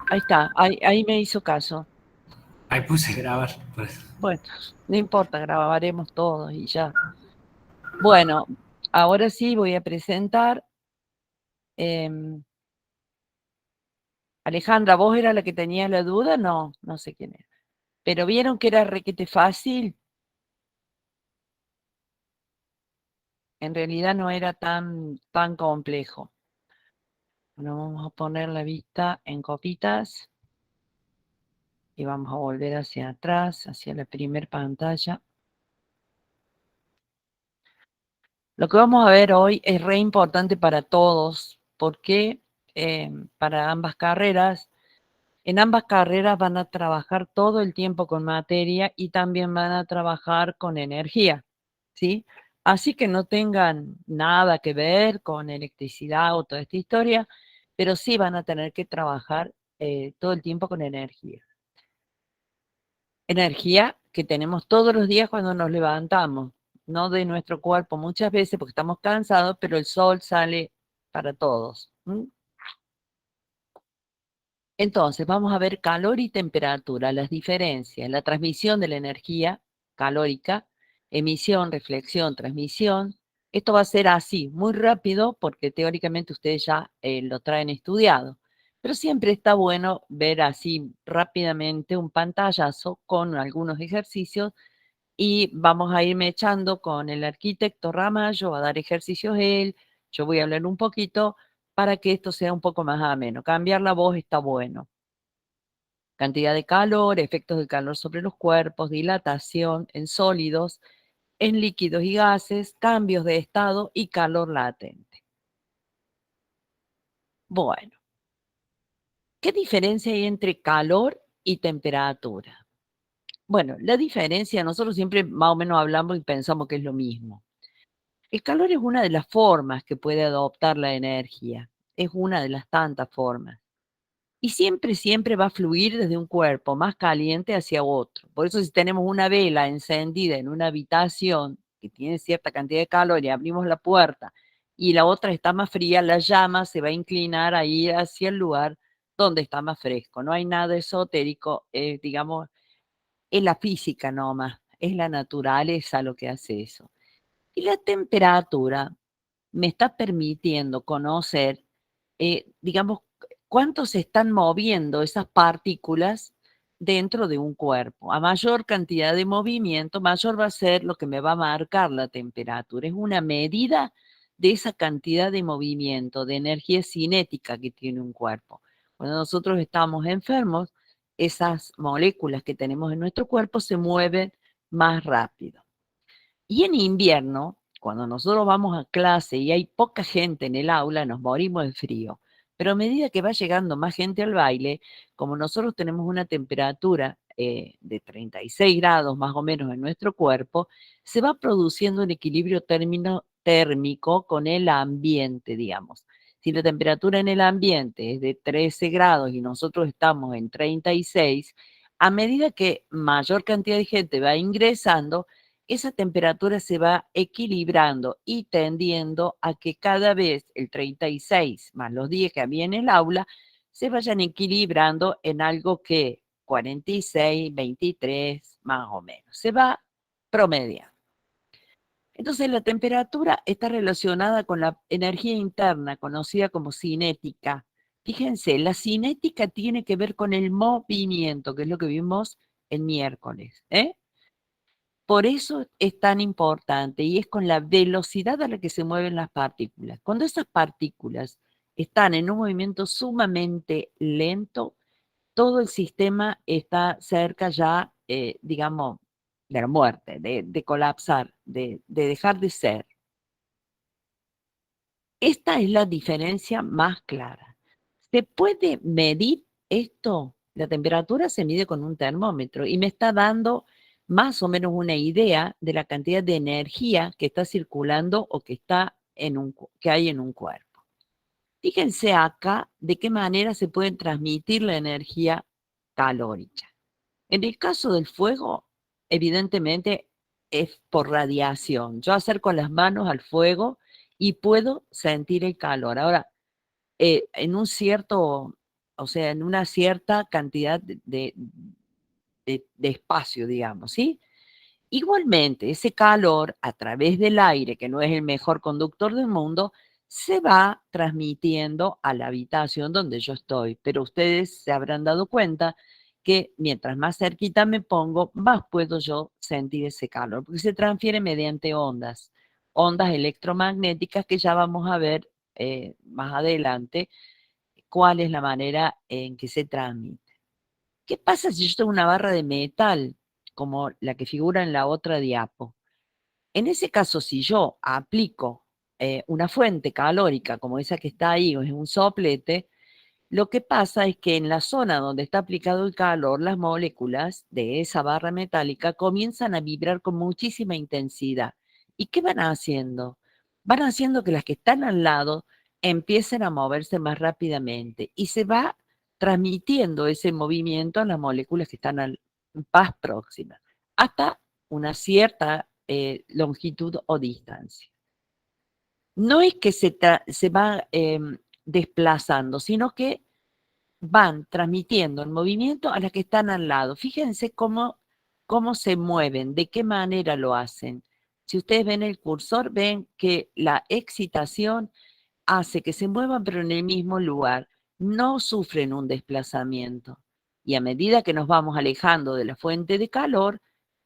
Ahí está, ahí me hizo caso. Ahí puse grabar, pues. Bueno, no importa, grabaremos todos y ya. Bueno, ahora sí voy a presentar. em, Alejandra, ¿vos era la que tenía la duda? No, no sé quién era. Pero vieron que era requete fácil. En realidad no era tan complejo. Bueno, vamos a poner la vista en copitas y vamos a volver hacia atrás, hacia la primer pantalla. Lo que vamos a ver hoy es re importante para todos, porque para ambas carreras, en ambas carreras van a trabajar todo el tiempo con materia y también van a trabajar con energía, ¿sí? Así que no tengan nada que ver con electricidad o toda esta historia, pero sí van a tener que trabajar todo el tiempo con energía. Energía que tenemos todos los días cuando nos levantamos, no de nuestro cuerpo muchas veces porque estamos cansados, pero el sol sale para todos. Entonces, vamos a ver calor y temperatura, las diferencias, la transmisión de la energía calórica, emisión, reflexión, transmisión. Esto va a ser así, muy rápido, porque teóricamente ustedes ya lo traen estudiado. Pero siempre está bueno ver así rápidamente un pantallazo con algunos ejercicios y vamos a irme echando con el arquitecto Ramallo, va a dar ejercicios él, yo voy a hablar un poquito para que esto sea un poco más ameno. Cambiar la voz está bueno. Cantidad de calor, efectos del calor sobre los cuerpos, dilatación en sólidos, en líquidos y gases, cambios de estado y calor latente. Bueno, ¿qué diferencia hay entre calor y temperatura? Bueno, la diferencia, nosotros siempre más o menos hablamos y pensamos que es lo mismo. El calor es una de las formas que puede adoptar la energía, es una de las tantas formas. Y siempre va a fluir desde un cuerpo más caliente hacia otro. Por eso si tenemos una vela encendida en una habitación que tiene cierta cantidad de calor y abrimos la puerta y la otra está más fría, la llama se va a inclinar a ir hacia el lugar donde está más fresco. No hay nada esotérico, digamos, es la física nomás, es la naturaleza lo que hace eso. Y la temperatura me está permitiendo conocer, digamos, cuánto se están moviendo esas partículas dentro de un cuerpo. A mayor cantidad de movimiento, mayor va a ser lo que me va a marcar la temperatura. Es una medida de esa cantidad de movimiento, de energía cinética que tiene un cuerpo. Cuando nosotros estamos enfermos, esas moléculas que tenemos en nuestro cuerpo se mueven más rápido. Y en invierno, cuando nosotros vamos a clase y hay poca gente en el aula, nos morimos de frío. Pero a medida que va llegando más gente al baile, como nosotros tenemos una temperatura de 36 grados más o menos en nuestro cuerpo, se va produciendo un equilibrio térmico con el ambiente, digamos. Si la temperatura en el ambiente es de 13 grados y nosotros estamos en 36, a medida que mayor cantidad de gente va ingresando, esa temperatura se va equilibrando y tendiendo a que cada vez el 36 más los días que había en el aula se vayan equilibrando en algo que 46, 23, más o menos. Se va promediando. Entonces la temperatura está relacionada con la energía interna, conocida como cinética. Fíjense, la cinética tiene que ver con el movimiento, que es lo que vimos el miércoles. Por eso es tan importante y es con la velocidad a la que se mueven las partículas. Cuando esas partículas están en un movimiento sumamente lento, todo el sistema está cerca ya, digamos, de la muerte, de colapsar, de dejar de ser. Esta es la diferencia más clara. ¿Se puede medir esto? La temperatura se mide con un termómetro y me está dando más o menos una idea de la cantidad de energía que está circulando o que, que hay en un cuerpo. Fíjense acá de qué manera se puede transmitir la energía calórica. En el caso del fuego, evidentemente es por radiación. Yo acerco las manos al fuego y puedo sentir el calor. Ahora, en un cierto o sea, en una cierta cantidad de espacio, digamos, ¿sí? Igualmente, ese calor a través del aire, que no es el mejor conductor del mundo, se va transmitiendo a la habitación donde yo estoy. Pero ustedes se habrán dado cuenta que mientras más cerquita me pongo, más puedo yo sentir ese calor, porque se transfiere mediante ondas, ondas electromagnéticas que ya vamos a ver más adelante cuál es la manera en que se transmite. ¿Qué pasa si yo tengo una barra de metal, como la que figura en la otra diapo? En ese caso, si yo aplico una fuente calórica como esa que está ahí, o es un soplete, lo que pasa es que en la zona donde está aplicado el calor, las moléculas de esa barra metálica comienzan a vibrar con muchísima intensidad. ¿Y qué van haciendo? Van haciendo que las que están al lado empiecen a moverse más rápidamente y se va transmitiendo ese movimiento a las moléculas que están más próximas, hasta una cierta longitud o distancia. No es que se va desplazando, sino que van transmitiendo el movimiento a las que están al lado. Fíjense cómo se mueven, de qué manera lo hacen. Si ustedes ven el cursor, ven que la excitación hace que se muevan, pero en el mismo lugar. No sufren un desplazamiento. Y a medida que nos vamos alejando de la fuente de calor,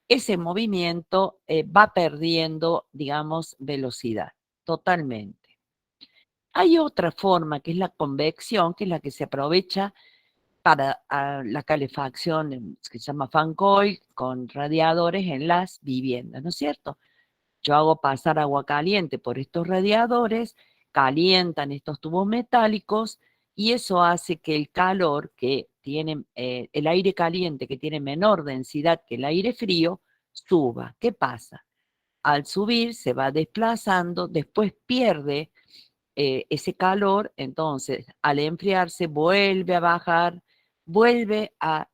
ese movimiento va perdiendo, digamos, velocidad, totalmente. Hay otra forma, que es la convección, que es la que se aprovecha para la calefacción, que se llama fan coil, con radiadores en las viviendas, ¿no es cierto? Yo hago pasar agua caliente por estos radiadores, calientan estos tubos metálicos y eso hace que el calor que tiene, el aire caliente que tiene menor densidad que el aire frío, suba. ¿Qué pasa? Al subir se va desplazando, después pierde ese calor, entonces al enfriarse vuelve a bajar, vuelve a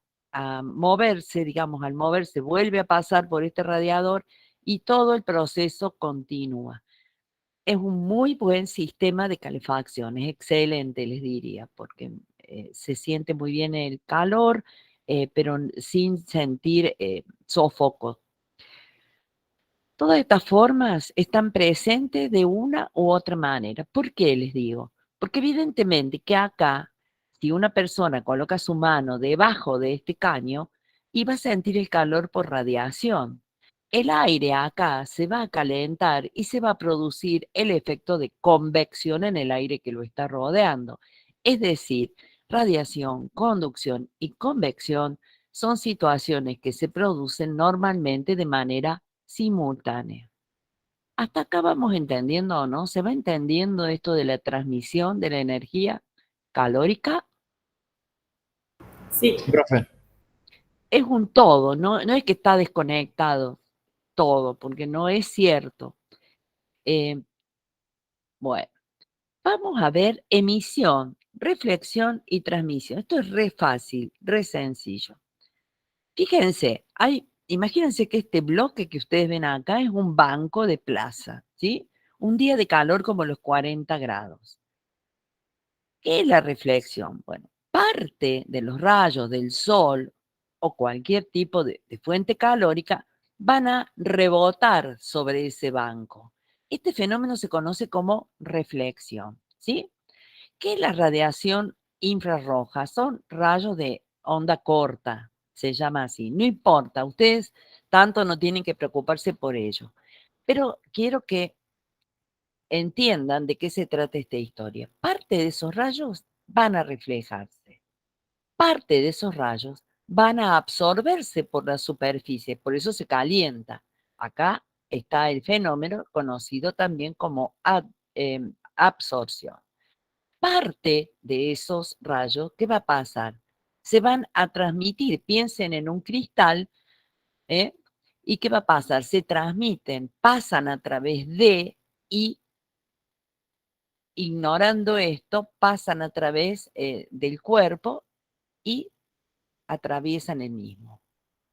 moverse, digamos, al moverse vuelve a pasar por este radiador y todo el proceso continúa. Es un muy buen sistema de calefacción, es excelente, les diría, porque se siente muy bien el calor, pero sin sentir sofoco. Todas estas formas están presentes de una u otra manera. ¿Por qué les digo? Porque evidentemente que acá, si una persona coloca su mano debajo de este caño, iba a sentir el calor por radiación. El aire acá se va a calentar y se va a producir el efecto de convección en el aire que lo está rodeando. Es decir, radiación, conducción y convección son situaciones que se producen normalmente de manera simultánea. Hasta acá vamos entendiendo, ¿o no? ¿Se va entendiendo esto de la transmisión de la energía calórica? Sí. Profe. Es un todo, no es que está desconectado todo, porque no es cierto. Bueno, vamos a ver emisión, reflexión y transmisión. Esto es re fácil, re sencillo. Fíjense, imagínense que este bloque que ustedes ven acá es un banco de plaza, ¿sí? Un día de calor como los 40 grados. ¿Qué es la reflexión? Bueno, parte de los rayos del sol o cualquier tipo de fuente calórica van a rebotar sobre ese banco. Este fenómeno se conoce como reflexión, ¿sí? ¿Qué es la radiación infrarroja? Son rayos de onda corta, se llama así. No importa, ustedes tanto no tienen que preocuparse por ello. Pero quiero que entiendan de qué se trata esta historia. Parte de esos rayos van a reflejarse. Parte de esos rayos van a absorberse por la superficie, por eso se calienta. Acá está el fenómeno conocido también como absorción. Parte de esos rayos, ¿qué va a pasar? Se van a transmitir, piensen en un cristal, ¿eh? ¿Y qué va a pasar? Se transmiten, pasan a través de y ignorando esto, pasan a través del cuerpo y atraviesan el mismo.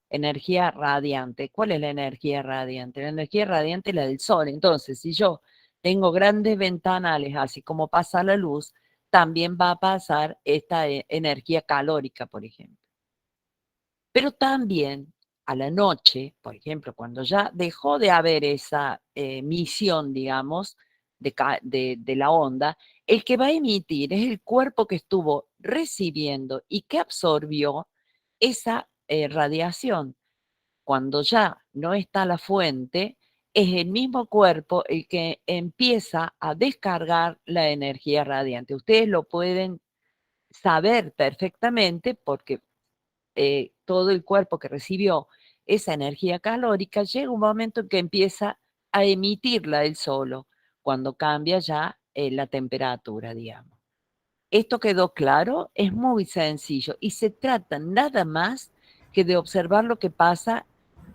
Energía radiante. ¿Cuál es la energía radiante? La energía radiante es la del sol. Entonces, si yo tengo grandes ventanales, así como pasa la luz, también va a pasar esta energía calórica, por ejemplo. Pero también a la noche, por ejemplo, cuando ya dejó de haber esa emisión, digamos, de la onda, el que va a emitir es el cuerpo que estuvo recibiendo y que absorbió esa radiación. Cuando ya no está la fuente, es el mismo cuerpo el que empieza a descargar la energía radiante. Ustedes lo pueden saber perfectamente porque todo el cuerpo que recibió esa energía calórica, llega un momento en que empieza a emitirla él solo, cuando cambia ya la temperatura, digamos. Esto quedó claro, es muy sencillo y se trata nada más que de observar lo que pasa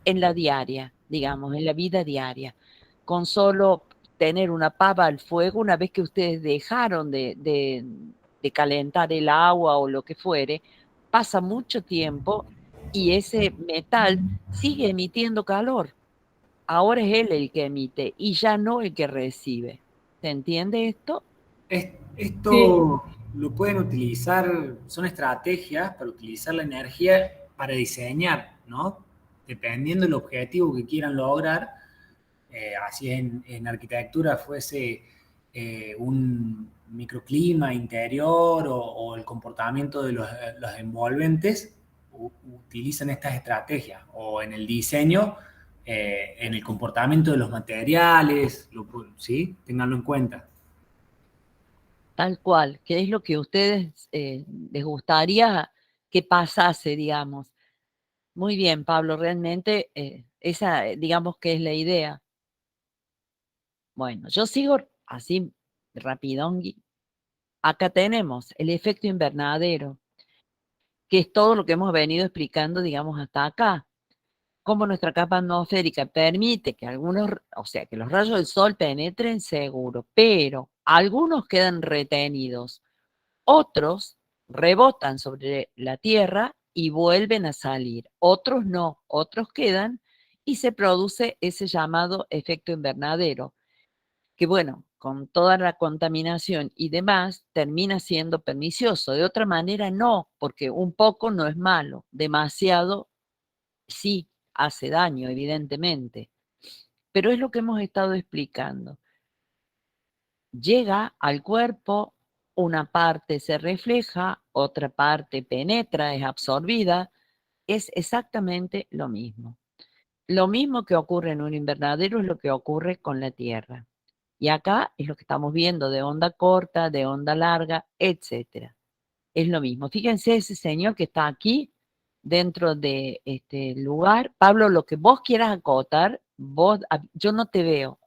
en la diaria, digamos, en la vida diaria. Con solo tener una pava al fuego, una vez que ustedes dejaron de calentar el agua o lo que fuere, pasa mucho tiempo y ese metal sigue emitiendo calor. Ahora es él el que emite y ya no el que recibe. ¿Se entiende esto? Sí, Esto lo pueden utilizar, son estrategias para utilizar la energía para diseñar, ¿no? Dependiendo del objetivo que quieran lograr, así en arquitectura fuese un microclima interior o el comportamiento de los envolventes, utilizan estas estrategias, o en el diseño, en el comportamiento de los materiales, ¿sí? Ténganlo en cuenta. Tal cual. ¿Qué es lo que a ustedes les gustaría que pasase, digamos? Muy bien, Pablo, realmente esa, digamos que es la idea. Bueno, yo sigo así rapidongui. Acá tenemos el efecto invernadero, que es todo lo que hemos venido explicando, digamos, hasta acá. Cómo nuestra capa atmosférica permite que algunos, o sea, que los rayos del sol penetren seguro, pero algunos quedan retenidos, otros rebotan sobre la Tierra y vuelven a salir, otros no, otros quedan y se produce ese llamado efecto invernadero, que bueno, con toda la contaminación y demás, termina siendo pernicioso. De otra manera, no, porque un poco no es malo, demasiado sí hace daño, evidentemente. Pero es lo que hemos estado explicando. Llega al cuerpo, una parte se refleja, otra parte penetra, es absorbida, es exactamente lo mismo. Lo mismo que ocurre en un invernadero es lo que ocurre con la Tierra. Y acá es lo que estamos viendo de onda corta, de onda larga, etcétera. Es lo mismo. Fíjense ese señor que está aquí dentro de este lugar. Pablo, lo que vos quieras acotar, yo no te veo,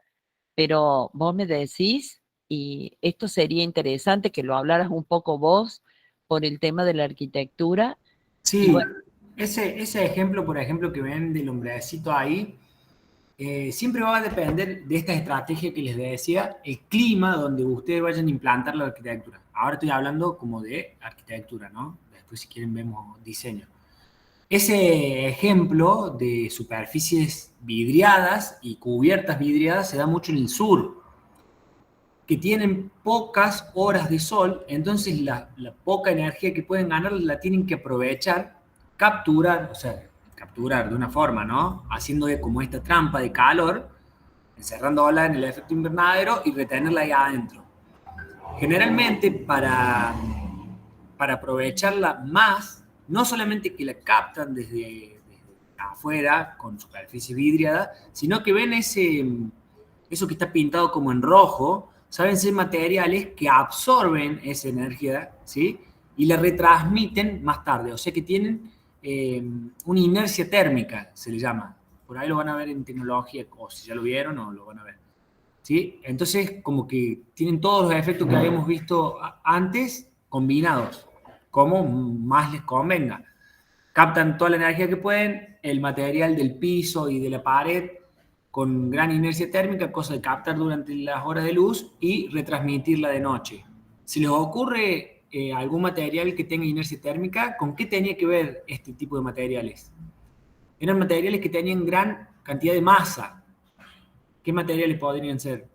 pero vos me decís y esto sería interesante que lo hablaras un poco vos por el tema de la arquitectura. Y Sí, bueno, ese ejemplo, por ejemplo, que ven del hombrecito ahí, siempre va a depender de esta estrategia que les decía, el clima donde ustedes vayan a implantar la arquitectura. Ahora estoy hablando como de arquitectura, ¿no? Después si quieren vemos diseño. Ese ejemplo de superficies vidriadas y cubiertas vidriadas se da mucho en el sur, que tienen pocas horas de sol, entonces la poca energía que pueden ganar la tienen que aprovechar, capturar, o sea, capturar de una forma, ¿no? Haciendo como esta trampa de calor, encerrándola en el efecto invernadero y retenerla ahí adentro. Generalmente para aprovecharla más, no solamente que la captan desde afuera con superficie vidriada, sino que ven eso que está pintado como en rojo, saben ser materiales que absorben esa energía, ¿sí? Y la retransmiten más tarde, o sea que tienen una inercia térmica, se le llama. Por ahí lo van a ver en tecnología, o si ya lo vieron o lo van a ver. ¿Sí? Entonces, como que tienen todos los efectos que habíamos visto antes combinados, como más les convenga. Captan toda la energía que pueden, el material del piso y de la pared con gran inercia térmica, cosa de captar durante las horas de luz y retransmitirla de noche. Si les ocurre algún material que tenga inercia térmica, ¿con qué tenía que ver este tipo de materiales? Eran materiales que tenían gran cantidad de masa. ¿Qué materiales podrían ser?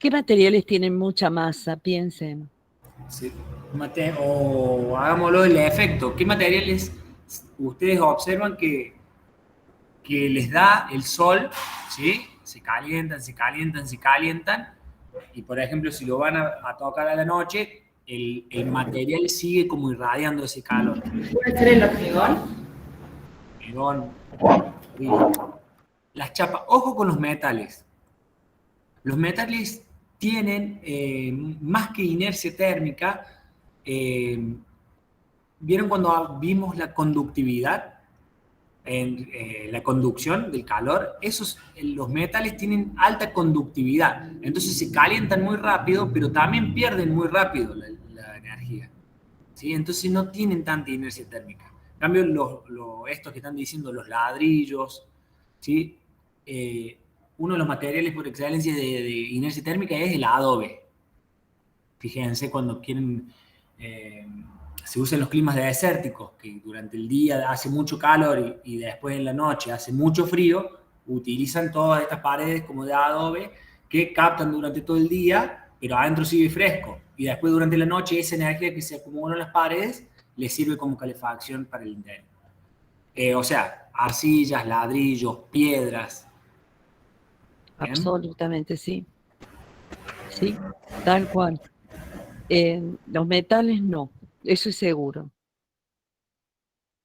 ¿Qué materiales tienen mucha masa? Piensen. Sí. O hagámoslo el efecto. ¿Qué materiales ustedes observan que les da el sol? ¿Sí? Se calientan, se calientan, se calientan. Y por ejemplo, si lo van a tocar a la noche, el material sigue como irradiando ese calor. ¿Puede ser el hormigón? Hormigón, las chapas. Ojo con los metales. Los metales tienen, más que inercia térmica, ¿vieron cuando vimos la conductividad? La conducción del calor, los metales tienen alta conductividad, entonces se calientan muy rápido, pero también pierden muy rápido la energía, ¿sí? Entonces no tienen tanta inercia térmica. En cambio, estos que están diciendo los ladrillos, ¿sí? Uno de los materiales por excelencia de inercia térmica es el adobe. Fíjense cuando quieren... se usan los climas desérticos, que durante el día hace mucho calor y después en la noche hace mucho frío, utilizan todas estas paredes como de adobe que captan durante todo el día, pero adentro sigue fresco. Y después durante la noche esa energía que se acumula en las paredes les sirve como calefacción para el interior. O sea, arcillas, ladrillos, piedras. ¿Bien? Absolutamente, sí. Sí, tal cual. Los metales no, eso es seguro.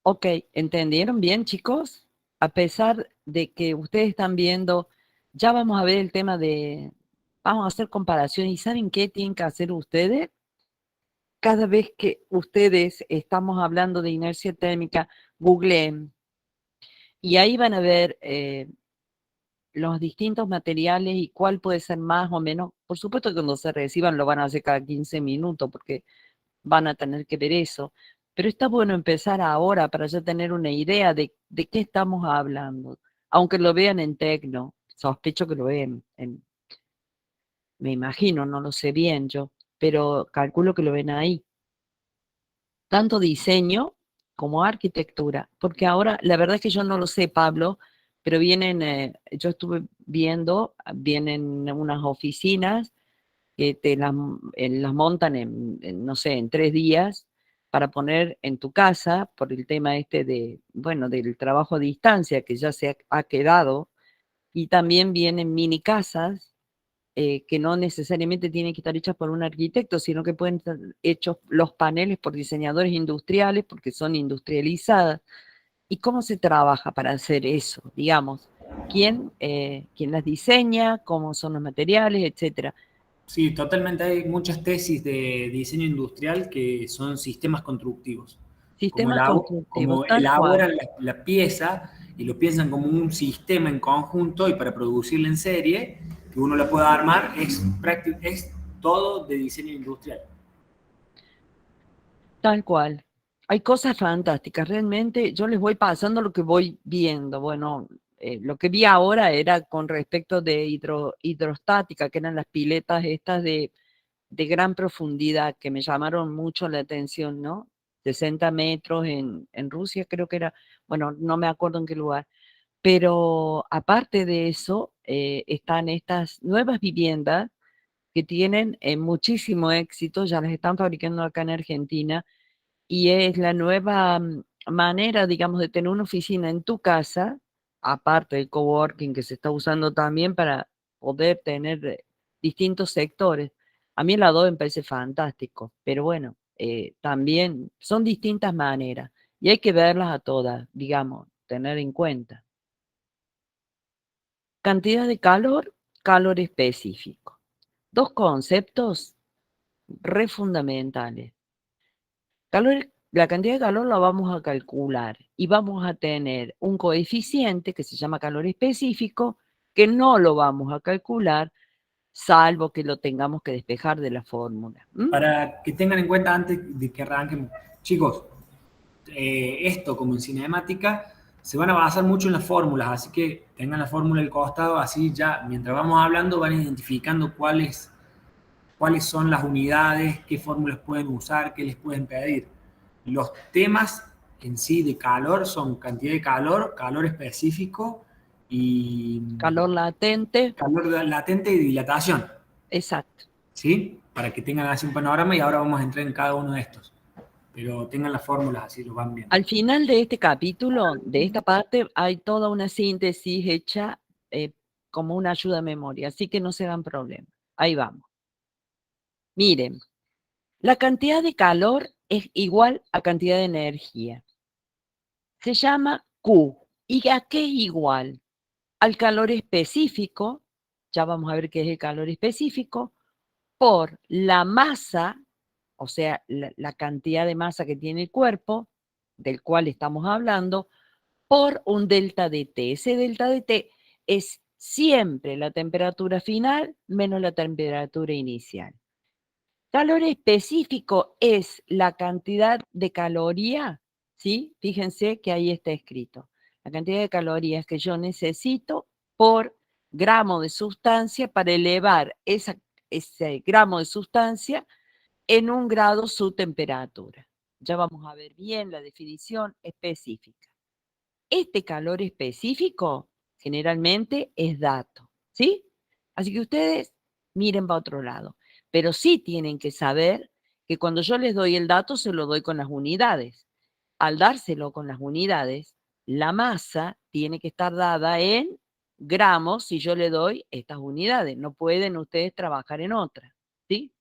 Ok, ¿entendieron bien, chicos? A pesar de que ustedes están viendo, ya vamos a ver el tema vamos a hacer comparación. ¿Y saben qué tienen que hacer ustedes? Cada vez que ustedes estamos hablando de inercia térmica, googleen y ahí van a ver los distintos materiales y cuál puede ser más o menos. Por supuesto que cuando se reciban lo van a hacer cada 15 minutos porque van a tener que ver eso. Pero está bueno empezar ahora para ya tener una idea de qué estamos hablando. Aunque lo vean en Tecno, sospecho que lo ven, me imagino, no lo sé bien yo, pero calculo que lo ven ahí. Tanto diseño como arquitectura, porque ahora, la verdad es que yo no lo sé, Pablo, pero yo estuve vienen unas oficinas que las montan no sé, en 3 días para poner en tu casa por el tema bueno, del trabajo a distancia que ya se ha quedado, y también vienen mini casas que no necesariamente tienen que estar hechas por un arquitecto, sino que pueden estar hechos los paneles por diseñadores industriales porque son industrializadas. ¿Y cómo se trabaja para hacer eso? Digamos, ¿quién las diseña? ¿Cómo son los materiales? Etcétera. Sí, totalmente. Hay muchas tesis de diseño industrial que son sistemas constructivos. Sistemas constructivos, Como tal cual. elaboran la pieza y lo piensan como un sistema en conjunto y para producirla en serie, que uno la pueda armar, es todo de diseño industrial. Tal cual. Hay cosas fantásticas, realmente yo les voy pasando lo que voy viendo. Bueno, lo que vi ahora era con respecto de hidrostática, que eran las piletas estas de gran profundidad que me llamaron mucho la atención, ¿no? 60 metros en Rusia, creo que era, bueno, no me acuerdo en qué lugar. Pero aparte de eso, están estas nuevas viviendas que tienen muchísimo éxito, ya las están fabricando acá en Argentina, y es la nueva manera, digamos, de tener una oficina en tu casa, aparte del coworking que se está usando también para poder tener distintos sectores. A mí el Adobe me parece fantástico, pero bueno, también son distintas maneras y hay que verlas a todas, digamos, tener en cuenta. Cantidad de calor, calor específico. Dos conceptos re fundamentales. La cantidad de calor la vamos a calcular y vamos a tener un coeficiente que se llama calor específico, que no lo vamos a calcular salvo que lo tengamos que despejar de la fórmula. Para que tengan en cuenta antes de que arranquen, chicos, esto como en cinemática se van a basar mucho en las fórmulas, así que tengan la fórmula al costado, así ya mientras vamos hablando van identificando cuáles son las unidades, qué fórmulas pueden usar, qué les pueden pedir. Los temas en sí de calor son cantidad de calor, calor específico y Calor latente. calor latente y dilatación. Exacto. ¿Sí? Para que tengan así un panorama y ahora vamos a entrar en cada uno de estos. Pero tengan las fórmulas así, lo van viendo. Al final de este capítulo, de esta parte, hay toda una síntesis hecha como una ayuda a memoria, así que no se dan problemas. Ahí vamos. Miren, la cantidad de calor es igual a cantidad de energía. Se llama Q. ¿Y a qué es igual? Al calor específico, ya vamos a ver qué es el calor específico, por la masa, o sea, la cantidad de masa que tiene el cuerpo, del cual estamos hablando, por un delta de T. Ese delta de T es siempre la temperatura final menos la temperatura inicial. Calor específico es la cantidad de caloría, ¿sí? Fíjense que ahí está escrito. La cantidad de calorías que yo necesito por gramo de sustancia para elevar ese gramo de sustancia en 1 grado su temperatura. Ya vamos a ver bien la definición específica. Este calor específico generalmente es dato, ¿sí? Así que ustedes miren para otro lado, pero sí tienen que saber que cuando yo les doy el dato se lo doy con las unidades. Al dárselo con las unidades, la masa tiene que estar dada en gramos si yo le doy estas unidades. No pueden ustedes trabajar en otra, ¿sí?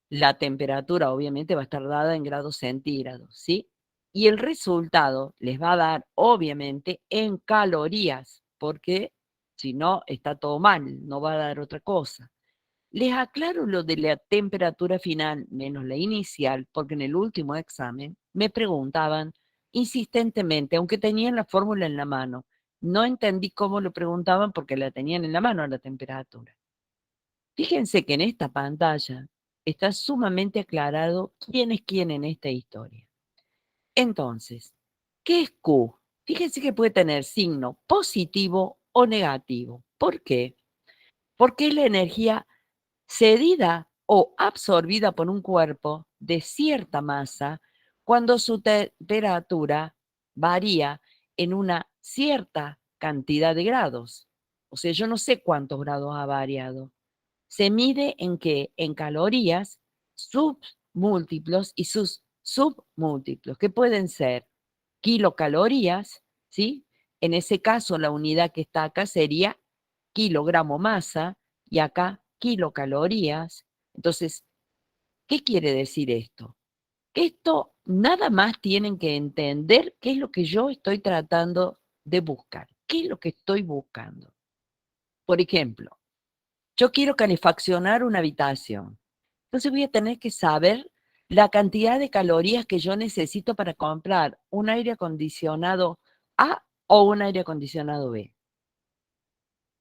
La temperatura obviamente va a estar dada en grados centígrados, ¿sí? Y el resultado les va a dar obviamente en calorías, porque si no está todo mal, no va a dar otra cosa. Les aclaro lo de la temperatura final menos la inicial, porque en el último examen me preguntaban insistentemente, aunque tenían la fórmula en la mano, no entendí cómo lo preguntaban porque la tenían en la mano a la temperatura. Fíjense que en esta pantalla está sumamente aclarado quién es quién en esta historia. Entonces, ¿qué es Q? Fíjense que puede tener signo positivo o negativo. ¿Por qué? Porque es la energía cedida o absorbida por un cuerpo de cierta masa cuando su temperatura varía en una cierta cantidad de grados. O sea, yo no sé cuántos grados ha variado. Se mide en qué? En calorías, submúltiplos y sus submúltiplos, que pueden ser kilocalorías, ¿sí? En ese caso, la unidad que está acá sería kilogramo masa y acá kilocalorías. Entonces, ¿qué quiere decir esto? Esto nada más tienen que entender qué es lo que yo estoy tratando de buscar, qué es lo que estoy buscando. Por ejemplo, yo quiero calefaccionar una habitación. Entonces voy a tener que saber la cantidad de calorías que yo necesito para comprar un aire acondicionado A o un aire acondicionado B.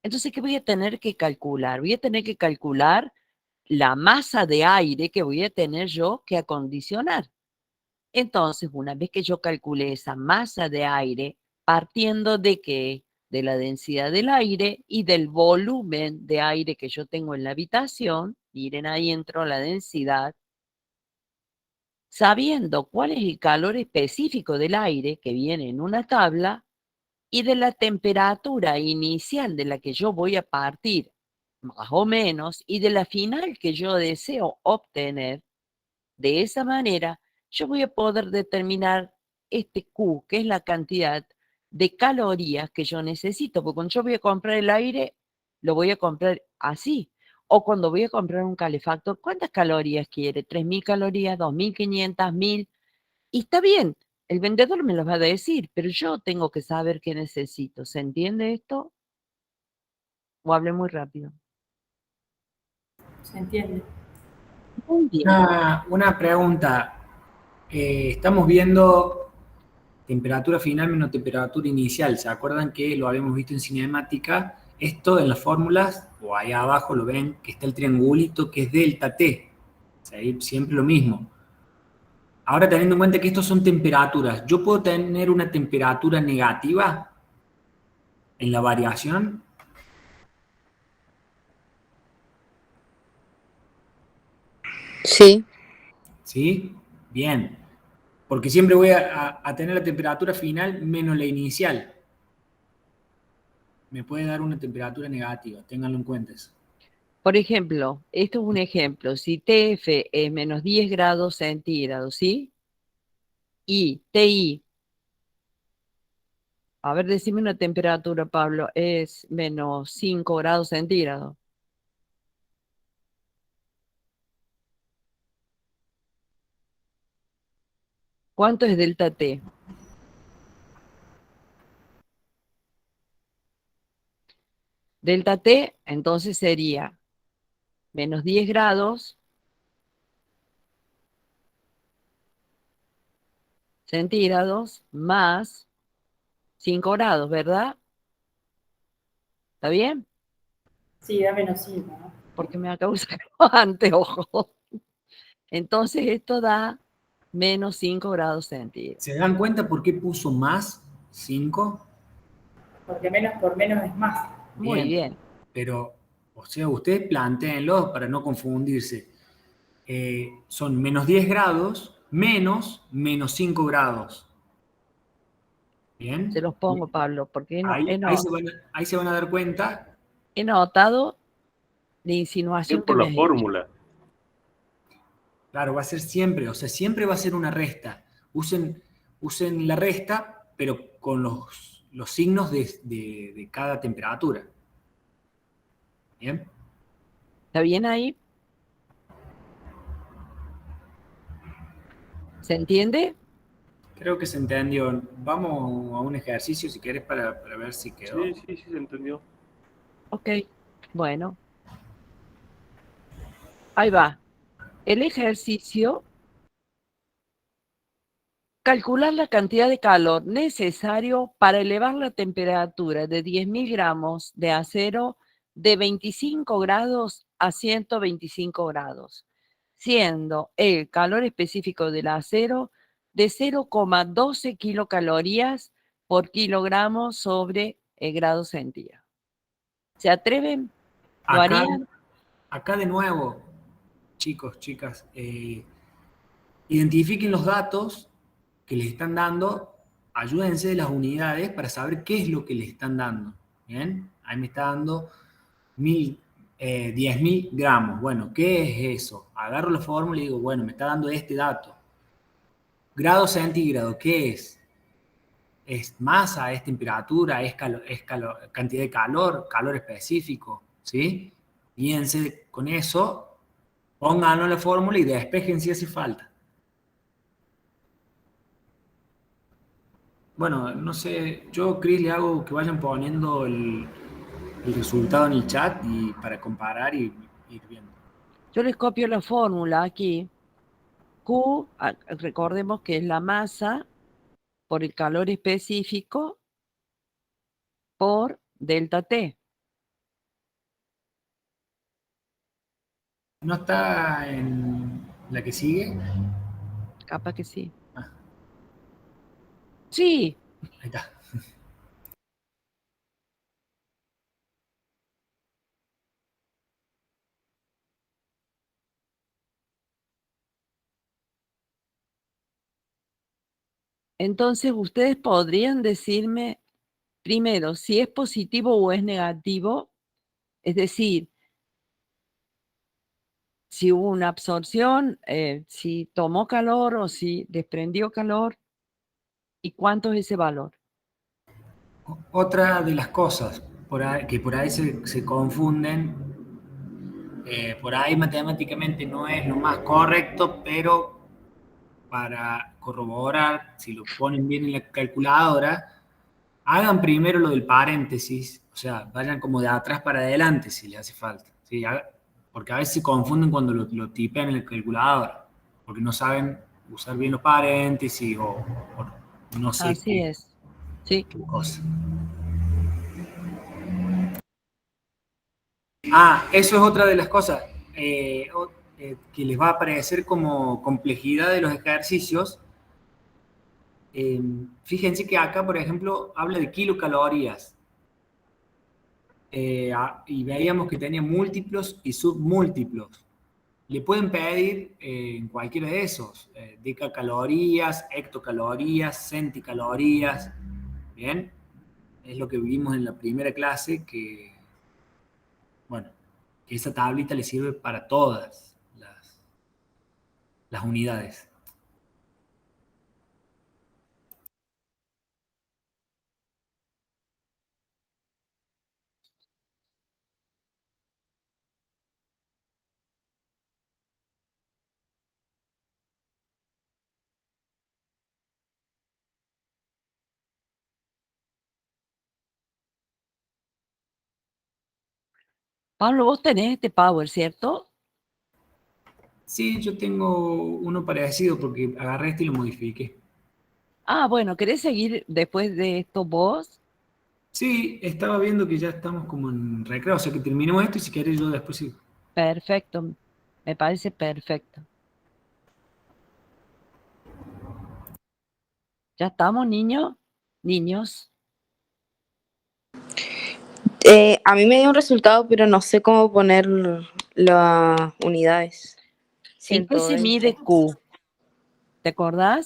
Entonces, ¿qué voy a tener que calcular? Voy a tener que calcular la masa de aire que voy a tener yo que acondicionar. Entonces, una vez que yo calcule esa masa de aire, partiendo de qué? De la densidad del aire y del volumen de aire que yo tengo en la habitación, miren ahí entró la densidad, sabiendo cuál es el calor específico del aire que viene en una tabla y de la temperatura inicial de la que yo voy a partir, más o menos, y de la final que yo deseo obtener. De esa manera, yo voy a poder determinar este Q, que es la cantidad de calorías que yo necesito, porque cuando yo voy a comprar el aire, lo voy a comprar así. O cuando voy a comprar un calefactor, ¿cuántas calorías quiere? ¿3.000 calorías? ¿2.500? ¿1.000? Y está bien, el vendedor me los va a decir, pero yo tengo que saber qué necesito. ¿Se entiende esto? ¿O hablé muy rápido? ¿Se entiende? Muy bien. Una pregunta. Estamos viendo temperatura final menos temperatura inicial. ¿Se acuerdan que lo habíamos visto en cinemática? Esto en las fórmulas, o ahí abajo lo ven, que está el triangulito que es delta T. O sea, ahí siempre lo mismo. Ahora teniendo en cuenta que estos son temperaturas, ¿yo puedo tener una temperatura negativa en la variación? Sí, ¿Sí? Bien. Porque siempre voy a tener la temperatura final menos la inicial. Me puede dar una temperatura negativa, ténganlo en cuenta eso. Por ejemplo, esto es un ejemplo. Si TF es menos 10 grados centígrados, ¿sí? Y TI, a ver, decime una temperatura, Pablo, es menos 5 grados centígrados. ¿Cuánto es delta T? Delta T, entonces sería menos 10 grados centígrados más 5 grados, ¿verdad? ¿Está bien? Sí, da menos 5, ¿no? Porque me acabo de sacar los anteojos. Entonces esto da menos 5 grados centígrados. ¿Se dan cuenta por qué puso más 5? Porque menos por menos es más. Muy bien. Pero, o sea, ustedes plantéenlo para no confundirse. Son menos 10 grados menos 5 grados. ¿Bien? Se los pongo, Pablo, porque Ahí se van a dar cuenta. he notado la Es insinuación que por me la has hecho. fórmula. Claro, va a ser siempre, o sea, siempre va a ser una resta. Usen la resta, pero con los signos de cada temperatura. ¿Bien? ¿Está bien ahí? ¿Se entiende? Creo que se entendió. Vamos a un ejercicio, si quieres, para ver si quedó. Sí, se entendió. Ok, bueno. Ahí va. El ejercicio, calcular la cantidad de calor necesario para elevar la temperatura de 10.000 gramos de acero de 25 grados a 125 grados, siendo el calor específico del acero de 0,12 kilocalorías por kilogramo sobre el grado centígrado. ¿Se atreven? ¿Lo Acá, harían? acá de nuevo, chicos, chicas, identifiquen los datos que les están dando, ayúdense de las unidades para saber qué es lo que les están dando. ¿Bien? Ahí me está dando 10.000 gramos. Bueno, ¿qué es eso? Agarro la fórmula y digo, bueno, me está dando este dato. Grado centígrado, ¿qué es? Es masa, es temperatura, es cantidad de calor específico, ¿sí? Fíjense con eso, pónganlo en la fórmula y despejen si hace falta. Bueno, no sé, yo, Cris, le hago que vayan poniendo el resultado en el chat y para comparar y ir viendo. Yo les copio la fórmula aquí. Q, recordemos que es la masa por el calor específico por delta T. ¿No está en la que sigue? Capaz que sí. Ah, Sí, ahí está. entonces ustedes podrían decirme primero si es positivo o es negativo, es decir, si hubo una absorción, si tomó calor o si desprendió calor y cuánto es ese valor. Otra de las cosas que por ahí se confunden, por ahí matemáticamente no es lo más correcto, pero para corroborar, si lo ponen bien en la calculadora, hagan primero lo del paréntesis, o sea, vayan como de atrás para adelante si les hace falta, ¿sí? Porque a veces se confunden cuando lo tipean en la calculadora, porque no saben usar bien los paréntesis o no sé Así es. Sí. qué cosa. Ah, eso es otra de las cosas que les va a parecer como complejidad de los ejercicios. Fíjense que acá, por ejemplo, habla de kilocalorías. Y veíamos que tenía múltiplos y submúltiplos. Le pueden pedir en cualquiera de esos, decacalorías, hectocalorías, centicalorías. Bien, es lo que vimos en la primera clase que, bueno, que esa tablita le sirve para todas las unidades. Pablo, vos tenés este Power, ¿cierto? Sí, yo tengo uno parecido porque agarré este y lo modifiqué. Ah, bueno, ¿querés seguir después de esto vos? Sí, estaba viendo que ya estamos como en recreo, o sea que terminemos esto y si querés yo después sigo. Perfecto, me parece perfecto. ¿Ya estamos, niños? Niños. A mí me dio un resultado, pero no sé cómo poner las unidades. ¿En qué se 120. mide Q? ¿Te acordás?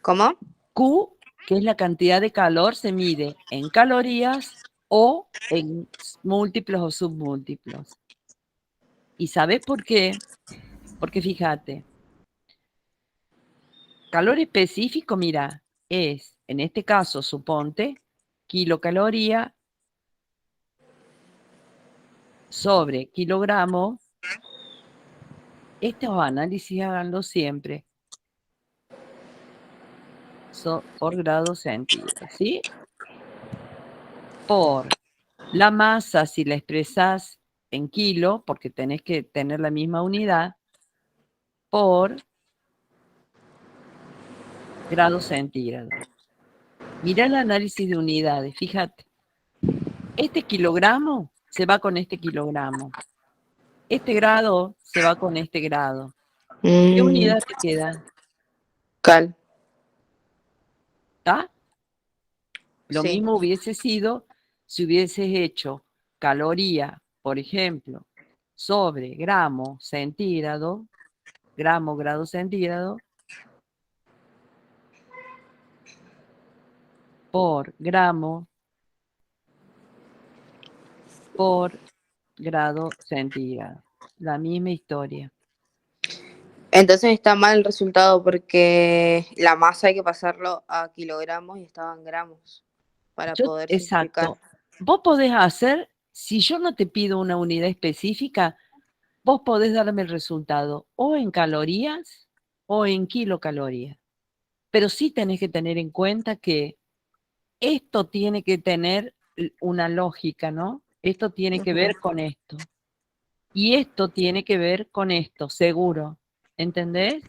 ¿Cómo? Q, que es la cantidad de calor, se mide en calorías o en múltiplos o submúltiplos. ¿Y sabes por qué? Porque fíjate, calor específico, mira, es, en este caso, suponte, kilocaloría sobre kilogramo. Estos análisis háganlo siempre por grado centígrado, ¿sí? Por la masa, si la expresás en kilo, porque tenés que tener la misma unidad, por grado centígrado. Mira el análisis de unidades, fíjate. Este kilogramo se va con este kilogramo. Este grado se va con este grado. ¿Qué unidad te queda? Cal. ¿Está? Lo Sí. mismo hubiese sido si hubieses hecho caloría, por ejemplo, sobre gramo centígrado, gramo grado centígrado, por gramo por grado centígrado. La misma historia. Entonces está mal el resultado porque la masa hay que pasarlo a kilogramos y estaba en gramos para poder simplificar. Exacto. Vos podés hacer, si yo no te pido una unidad específica, vos podés darme el resultado o en calorías o en kilocalorías. Pero sí tenés que tener en cuenta que esto tiene que tener una lógica, ¿no? Esto tiene que ver con esto. Y esto tiene que ver con esto, seguro. ¿Entendés?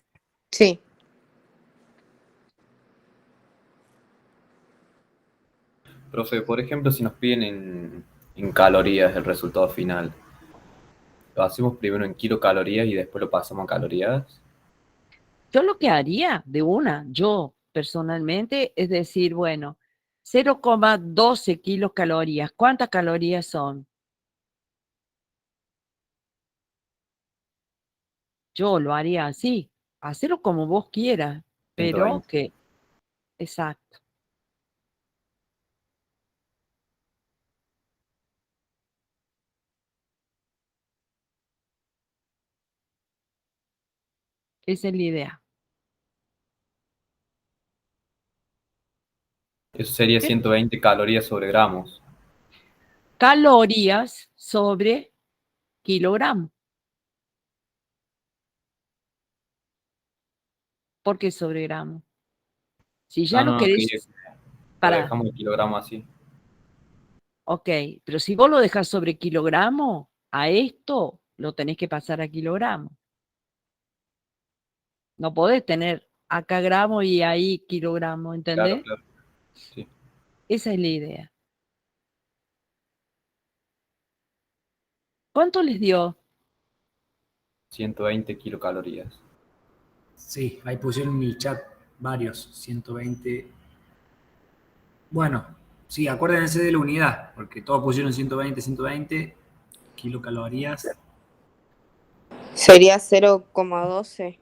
Sí. Profe, por ejemplo, si nos piden en calorías el resultado final, ¿lo hacemos primero en kilocalorías y después lo pasamos a calorías? Yo lo que haría de una, yo personalmente, es decir, bueno, 0,12 kilocalorías. ¿Cuántas calorías son? Yo lo haría así. Hacerlo como vos quieras, pero 120. que, exacto. Esa es la idea. Eso sería ¿Ok? 120 calorías sobre gramos. Calorías sobre kilogramo. ¿Por qué sobre gramo? Si ya No, lo no, que querés, lo para, dejamos el kilogramo así. ok, pero si vos lo dejás sobre kilogramo, a esto lo tenés que pasar a kilogramo. No podés tener acá gramo y ahí kilogramo, Claro, ¿entendés? claro. Sí. Esa es la idea. ¿Cuánto les dio? 120 kilocalorías. Sí, ahí pusieron en el chat varios, 120. Bueno, sí, acuérdense de la unidad, porque todos pusieron 120, 120 kilocalorías. Sería 0,12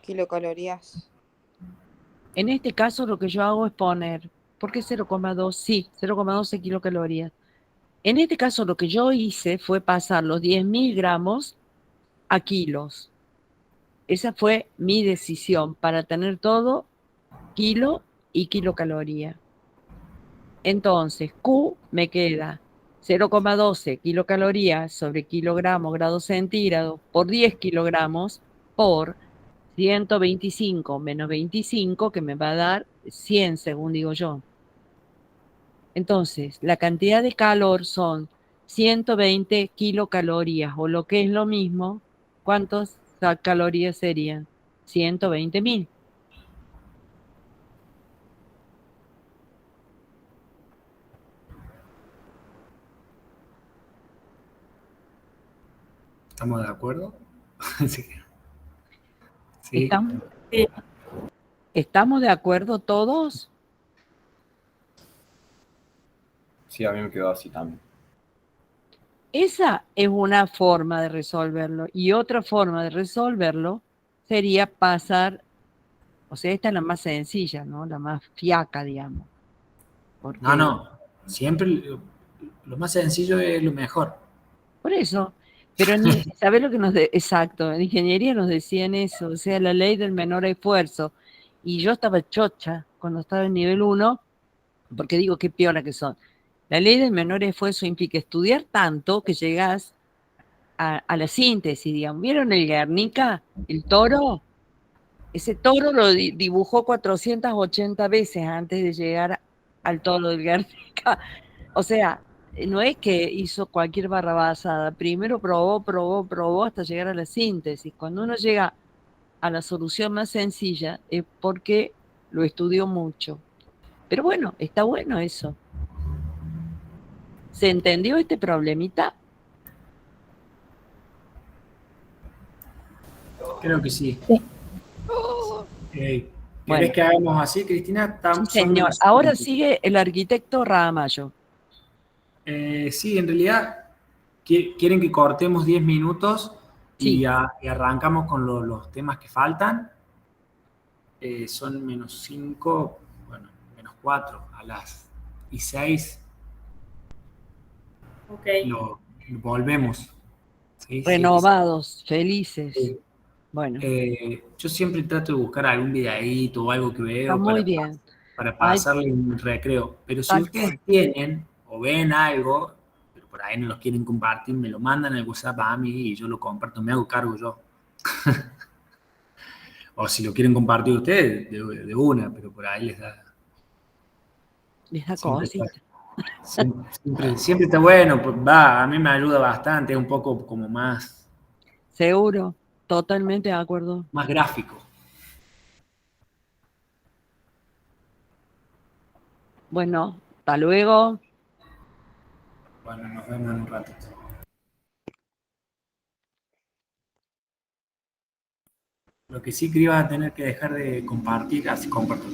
kilocalorías. En este caso lo que yo hago es poner, ¿por qué 0,2? Sí, 0,12 kilocalorías. En este caso lo que yo hice fue pasar los 10.000 gramos a kilos. Esa fue mi decisión para tener todo kilo y kilocaloría. Entonces, Q me queda 0,12 kilocalorías sobre kilogramo grado centígrado por 10 kilogramos por 125 menos 25, que me va a dar 100, según digo yo. Entonces, la cantidad de calor son 120 kilocalorías, o lo que es lo mismo, ¿cuántas calorías serían? 120.000. ¿Estamos de acuerdo? Sí. Sí. ¿Estamos, Sí, ¿estamos de acuerdo todos? Sí, a mí me quedó así también. Esa es una forma de resolverlo. Y otra forma de resolverlo sería pasar, o sea, esta es la más sencilla, ¿no? La más fiaca, digamos. No, Porque, no. Siempre lo más sencillo es lo mejor. por eso, pero ¿sabés lo que exacto, en ingeniería nos decían eso, o sea, la ley del menor esfuerzo. Y yo estaba chocha cuando estaba en nivel 1, porque digo, qué piola que son. La ley del menor esfuerzo implica estudiar tanto que llegás a la síntesis, digamos. ¿Vieron el Guernica? El toro. Ese toro lo dibujó 480 veces antes de llegar al toro del Guernica. O sea, no es que hizo cualquier barrabasada. Primero probó, probó, probó hasta llegar a la síntesis. Cuando uno llega a la solución más sencilla es porque lo estudió mucho. Pero bueno, está bueno eso. ¿Se entendió este problemita? Creo que sí. Oh, ¿Querés bueno, que hagamos así, Cristina? sí, Son señor. menos Ahora 5. sigue el arquitecto Ramallo. Sí, en realidad quieren que cortemos 10 minutos Sí, y arrancamos con los temas que faltan. Son menos 5, bueno, menos 4 a las y 6 ok. lo volvemos. ¿Sí? 7 y 6. renovados, felices. Bueno, Yo siempre trato de buscar algún videíto o algo que está veo muy bien. para Ay, pasarle un recreo. Pero si tal ustedes cual. tienen o ven algo, pero por ahí no los quieren compartir, me lo mandan al WhatsApp a mí y yo lo comparto, me hago cargo yo. O si lo quieren compartir ustedes, de una, pero por ahí les da. Les da Siempre está, cosita. siempre está bueno, pues, va, a mí me ayuda bastante, es un poco como Seguro, totalmente de acuerdo. más gráfico. Bueno, hasta luego. Bueno, nos vemos en un ratito. Lo que sí que ibas a tener que dejar de compartir, así comparto.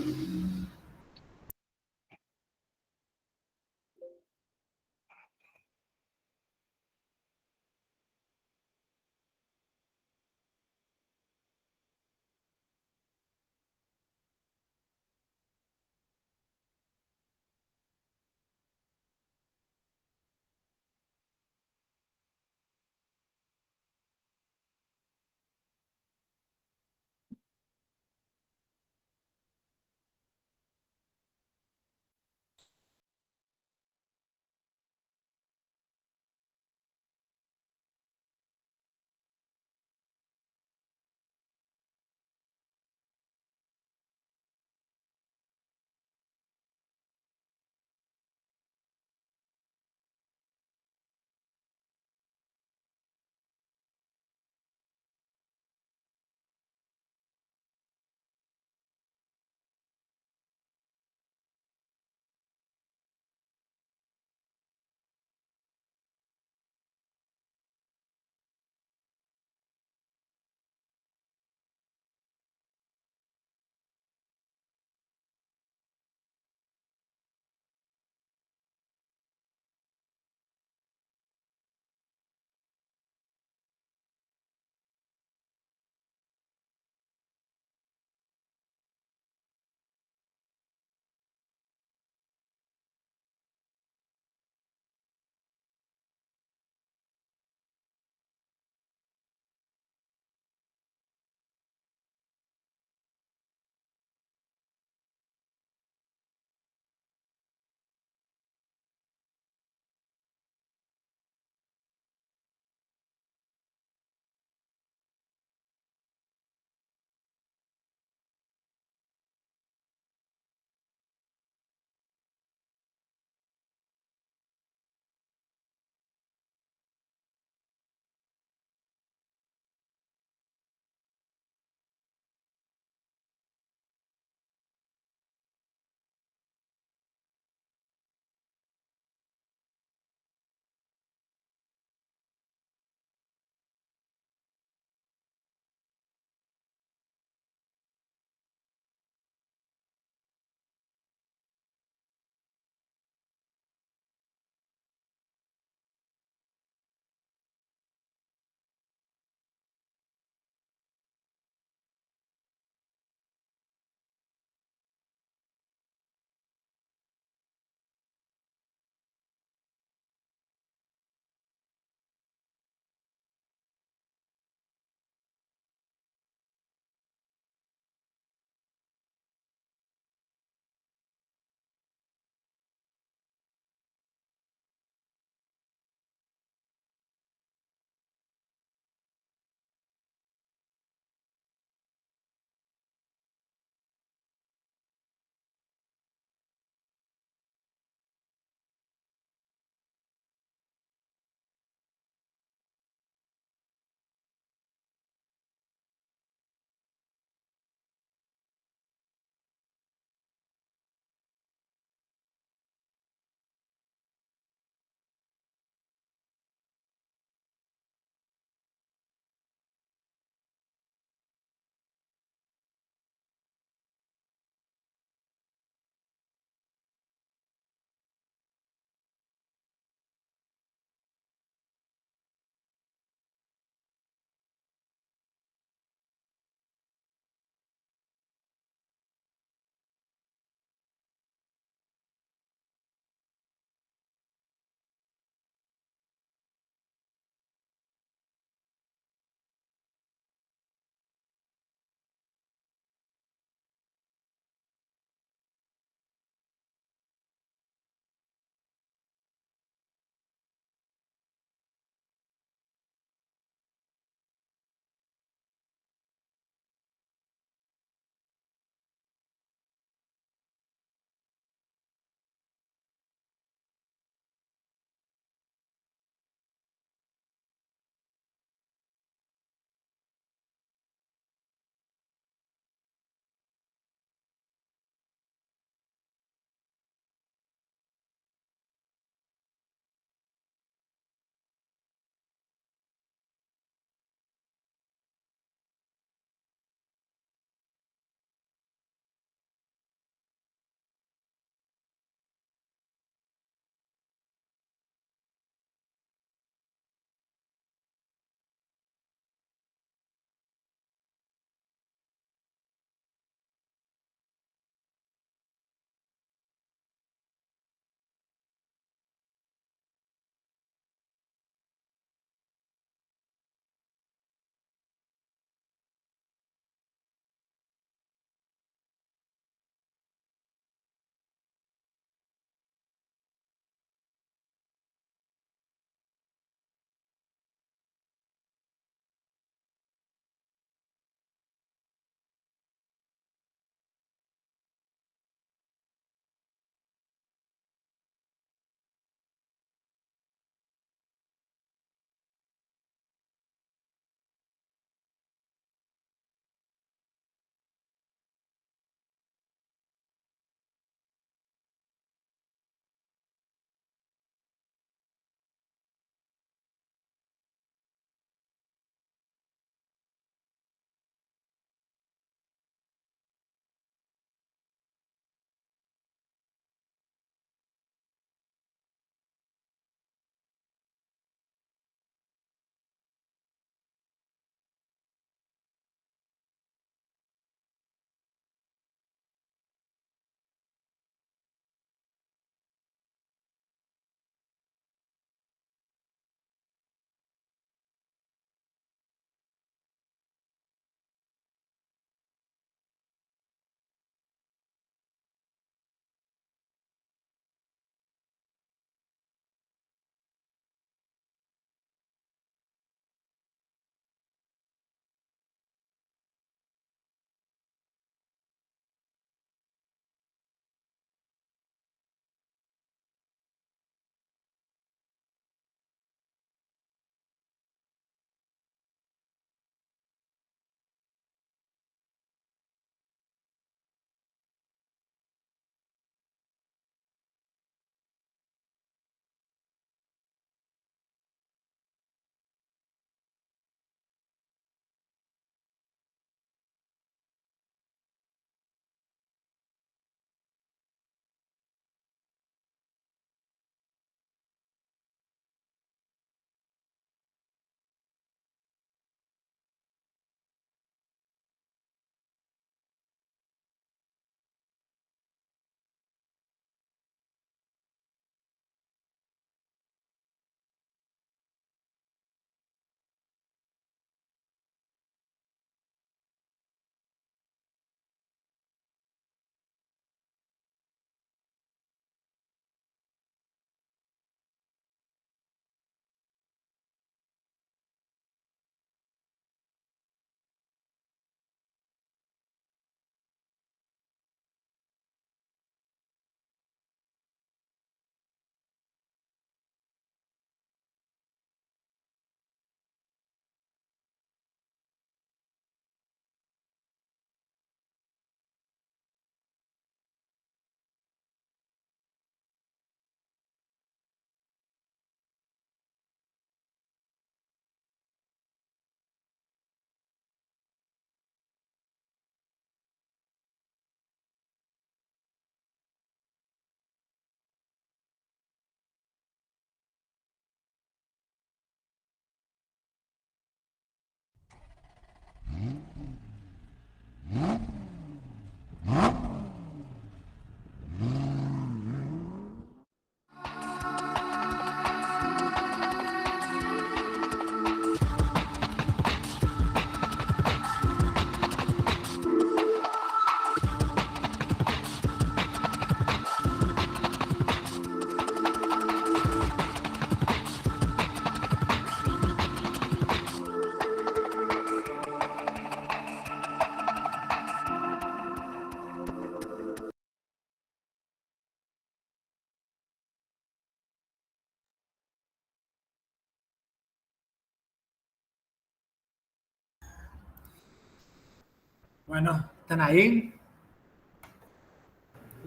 Bueno, ¿están ahí?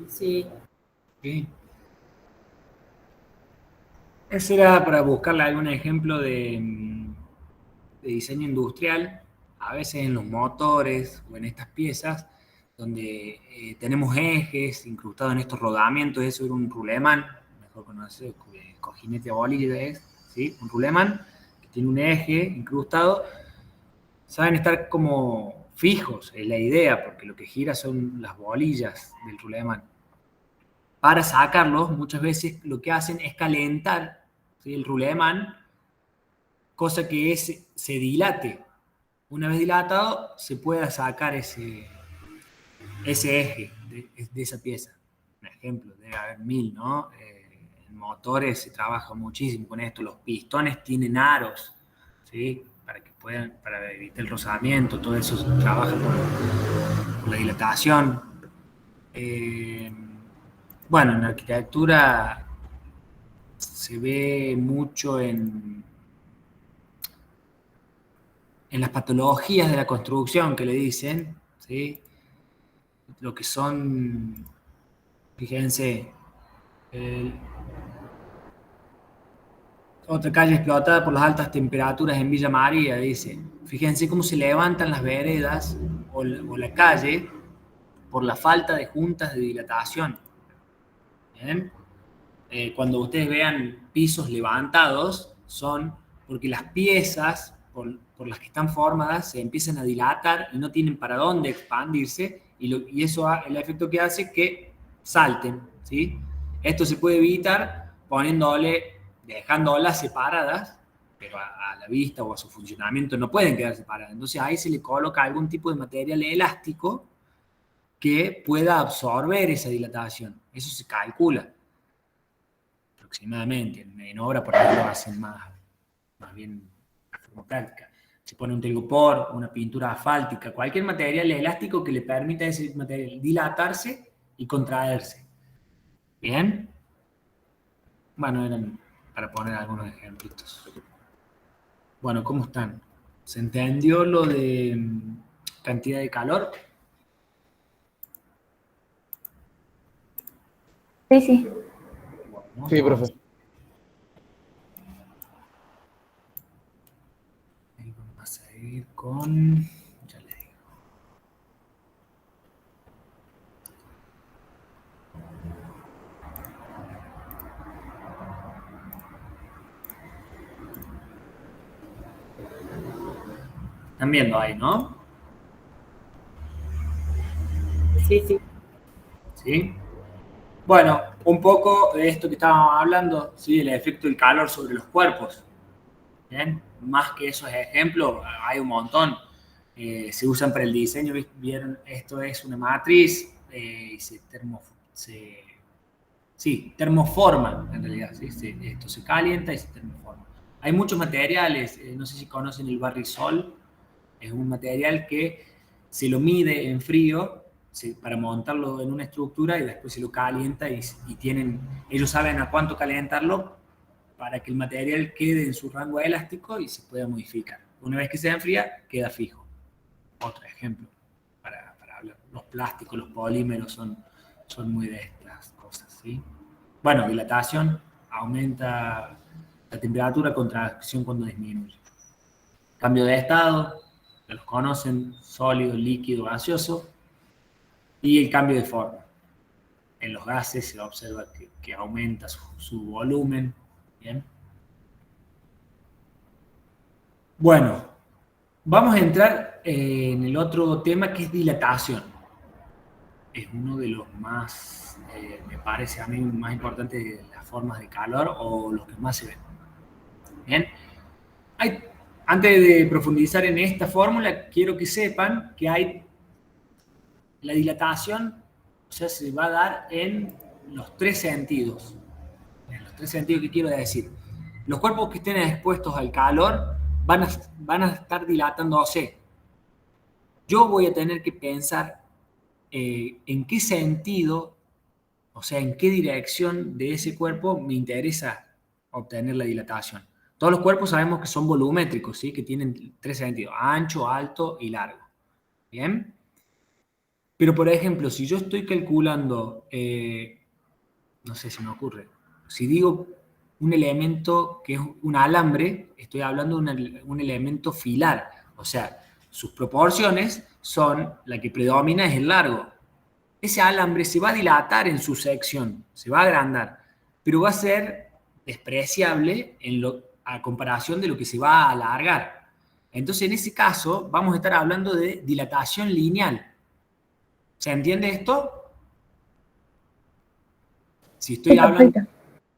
Sí. Sí. Ese era para buscarle algún ejemplo de diseño industrial, a veces en los motores o en estas piezas, donde tenemos ejes incrustados en estos rodamientos. Eso era un rulemán, mejor conocido como cojinete a bolilla, ¿sí? Un rulemán que tiene un eje incrustado. Saben estar como fijos, es la idea, porque lo que gira son las bolillas del rulemán. Para sacarlos, muchas veces lo que hacen es calentar, ¿sí?, el rulemán, cosa que se dilate. Una vez dilatado, se pueda sacar ese eje de esa pieza. Un ejemplo, debe haber 1000, ¿no? En motores se trabaja muchísimo con esto. Los pistones tienen aros, ¿sí? Para evitar el rozamiento, todo eso se trabaja con la dilatación. Bueno, en arquitectura se ve mucho en las patologías de la construcción que le dicen, ¿sí? Lo que son, fíjense, otra calle explotada por las altas temperaturas en Villa María, dice. Fíjense cómo se levantan las veredas o la calle por la falta de juntas de dilatación. ¿Bien? Cuando ustedes vean pisos levantados, son porque las piezas por las que están formadas se empiezan a dilatar y no tienen para dónde expandirse, y eso el efecto que hace es que salten, ¿sí? Esto se puede evitar dejándolas separadas, pero a la vista o a su funcionamiento no pueden quedar separadas. Entonces ahí se le coloca algún tipo de material elástico que pueda absorber esa dilatación. Eso se calcula aproximadamente. En obra por ahí lo hacen más bien de forma práctica. Se pone un telgopor, una pintura asfáltica, cualquier material elástico que le permita a ese material dilatarse y contraerse. ¿Bien? Bueno, eran para poner algunos ejemplitos. Bueno, ¿cómo están? ¿Se entendió lo de cantidad de calor? Sí, sí. Bueno, Sí, profe. Vamos a seguir con... Ya le digo. Están viendo ahí, ¿no? Sí, sí. ¿Sí? Bueno, un poco de esto que estábamos hablando, ¿sí? El efecto del calor sobre los cuerpos. ¿Bien? Más que esos ejemplos, hay un montón. Se usan para el diseño. ¿Vieron? Esto es una matriz y se termoforma, en realidad. ¿Sí? Esto se calienta y se termoforma. Hay muchos materiales, no sé si conocen el barrisol. Es un material que se lo mide en frío para montarlo en una estructura y después se lo calienta y ellos saben a cuánto calentarlo para que el material quede en su rango elástico y se pueda modificar. Una vez que se enfría, queda fijo. Otro ejemplo para hablar. Los plásticos, los polímeros son muy de estas cosas, ¿sí? Bueno, dilatación, aumenta la temperatura, contracción cuando disminuye. Cambio de estado, que los conocen, sólido, líquido, gaseoso, y el cambio de forma. En los gases se observa que aumenta su volumen. ¿Bien? Bueno, vamos a entrar en el otro tema, que es dilatación. Es uno de los más, me parece a mí, más importantes de las formas de calor, o los que más se ven. Bien. Antes de profundizar en esta fórmula, quiero que sepan que la dilatación, o sea, se va a dar en los tres sentidos. En los tres sentidos que quiero decir. Los cuerpos que estén expuestos al calor van a estar dilatándose. Yo voy a tener que pensar en qué sentido, o sea, en qué dirección de ese cuerpo me interesa obtener la dilatación. Todos los cuerpos sabemos que son volumétricos, ¿sí? Que tienen tres sentidos: ancho, alto y largo. ¿Bien? Pero, por ejemplo, si yo estoy calculando, no sé si me ocurre, si digo un elemento que es un alambre, estoy hablando de un elemento filar, o sea, sus proporciones son, la que predomina es el largo. Ese alambre se va a dilatar en su sección, se va a agrandar, pero va a ser despreciable a comparación de lo que se va a alargar. Entonces, en ese caso, vamos a estar hablando de dilatación lineal. ¿Se entiende esto? Si estoy hablando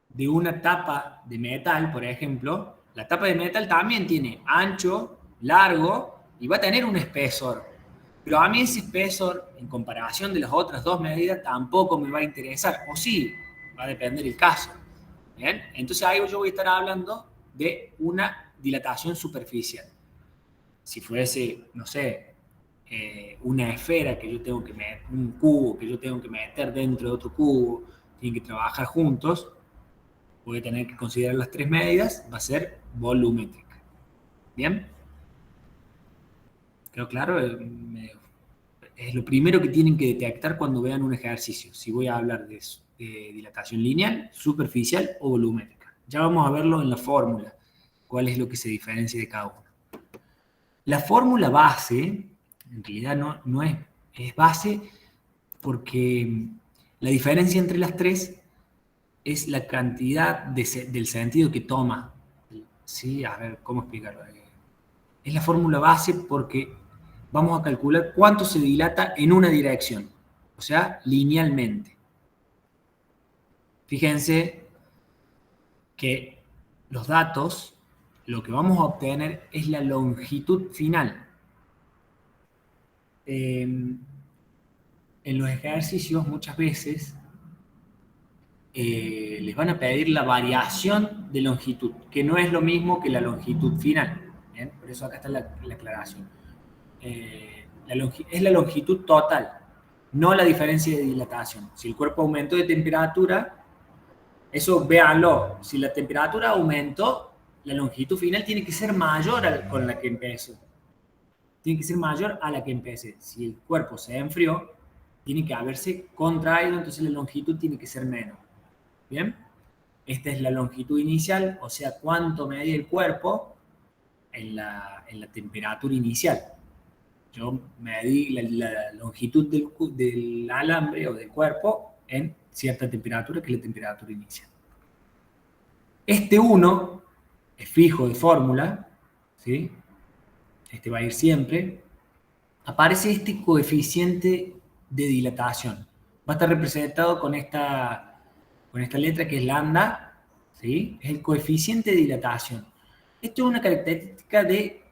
de una tapa de metal, por ejemplo, la tapa de metal también tiene ancho, largo y va a tener un espesor. Pero a mí ese espesor, en comparación de las otras dos medidas, tampoco me va a interesar. O sí, va a depender del caso. ¿Bien? Entonces ahí yo voy a estar hablando de una dilatación superficial. Si fuese, no sé, una esfera que yo tengo que meter, un cubo que yo tengo que meter dentro de otro cubo, tienen que trabajar juntos, voy a tener que considerar las tres medidas, va a ser volumétrica. ¿Bien? ¿Quedó claro? Es lo primero que tienen que detectar cuando vean un ejercicio, si voy a hablar de dilatación lineal, superficial o volumétrica. Ya vamos a verlo en la fórmula, cuál es lo que se diferencia de cada uno. La fórmula base, en realidad no es base porque la diferencia entre las tres es la cantidad del sentido que toma. ¿Sí? A ver, ¿cómo explicarlo? Es la fórmula base porque vamos a calcular cuánto se dilata en una dirección, o sea, linealmente. Fíjense que los datos, lo que vamos a obtener es la longitud final. En los ejercicios muchas veces les van a pedir la variación de longitud, que no es lo mismo que la longitud final. ¿Bien? Por eso acá está la aclaración. Es la longitud total, no la diferencia de dilatación. Si el cuerpo aumentó de temperatura, eso véanlo, si la temperatura aumentó, la longitud final tiene que ser mayor con la que empezó. Tiene que ser mayor a la que empecé. Si el cuerpo se enfrió, tiene que haberse contraído, entonces la longitud tiene que ser menos. ¿Bien? Esta es la longitud inicial, o sea, cuánto medía el cuerpo en la temperatura inicial. Yo medí la longitud del alambre o del cuerpo en cierta temperatura, que es la temperatura inicial. Este 1 es fijo de fórmula, ¿sí? Este va a ir siempre. Aparece este coeficiente de dilatación. Va a estar representado con esta letra que es lambda, ¿sí? Es el coeficiente de dilatación. Esto es una característica de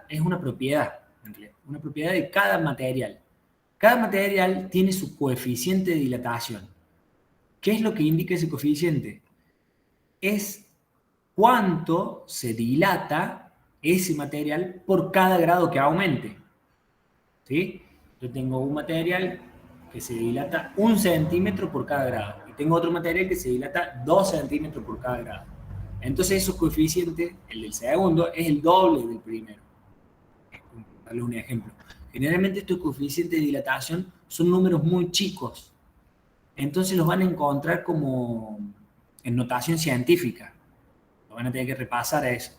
es una propiedad de cada material. Cada material tiene su coeficiente de dilatación. ¿Qué es lo que indica ese coeficiente? Es cuánto se dilata ese material por cada grado que aumente. ¿Sí? Yo tengo un material que se dilata 1 centímetro por cada grado y tengo otro material que se dilata 2 centímetros por cada grado. Entonces esos coeficientes, el del segundo es el doble del primero. Darle un ejemplo. Generalmente estos coeficientes de dilatación son números muy chicos. Entonces los van a encontrar como en notación científica. Lo van a tener que repasar a eso.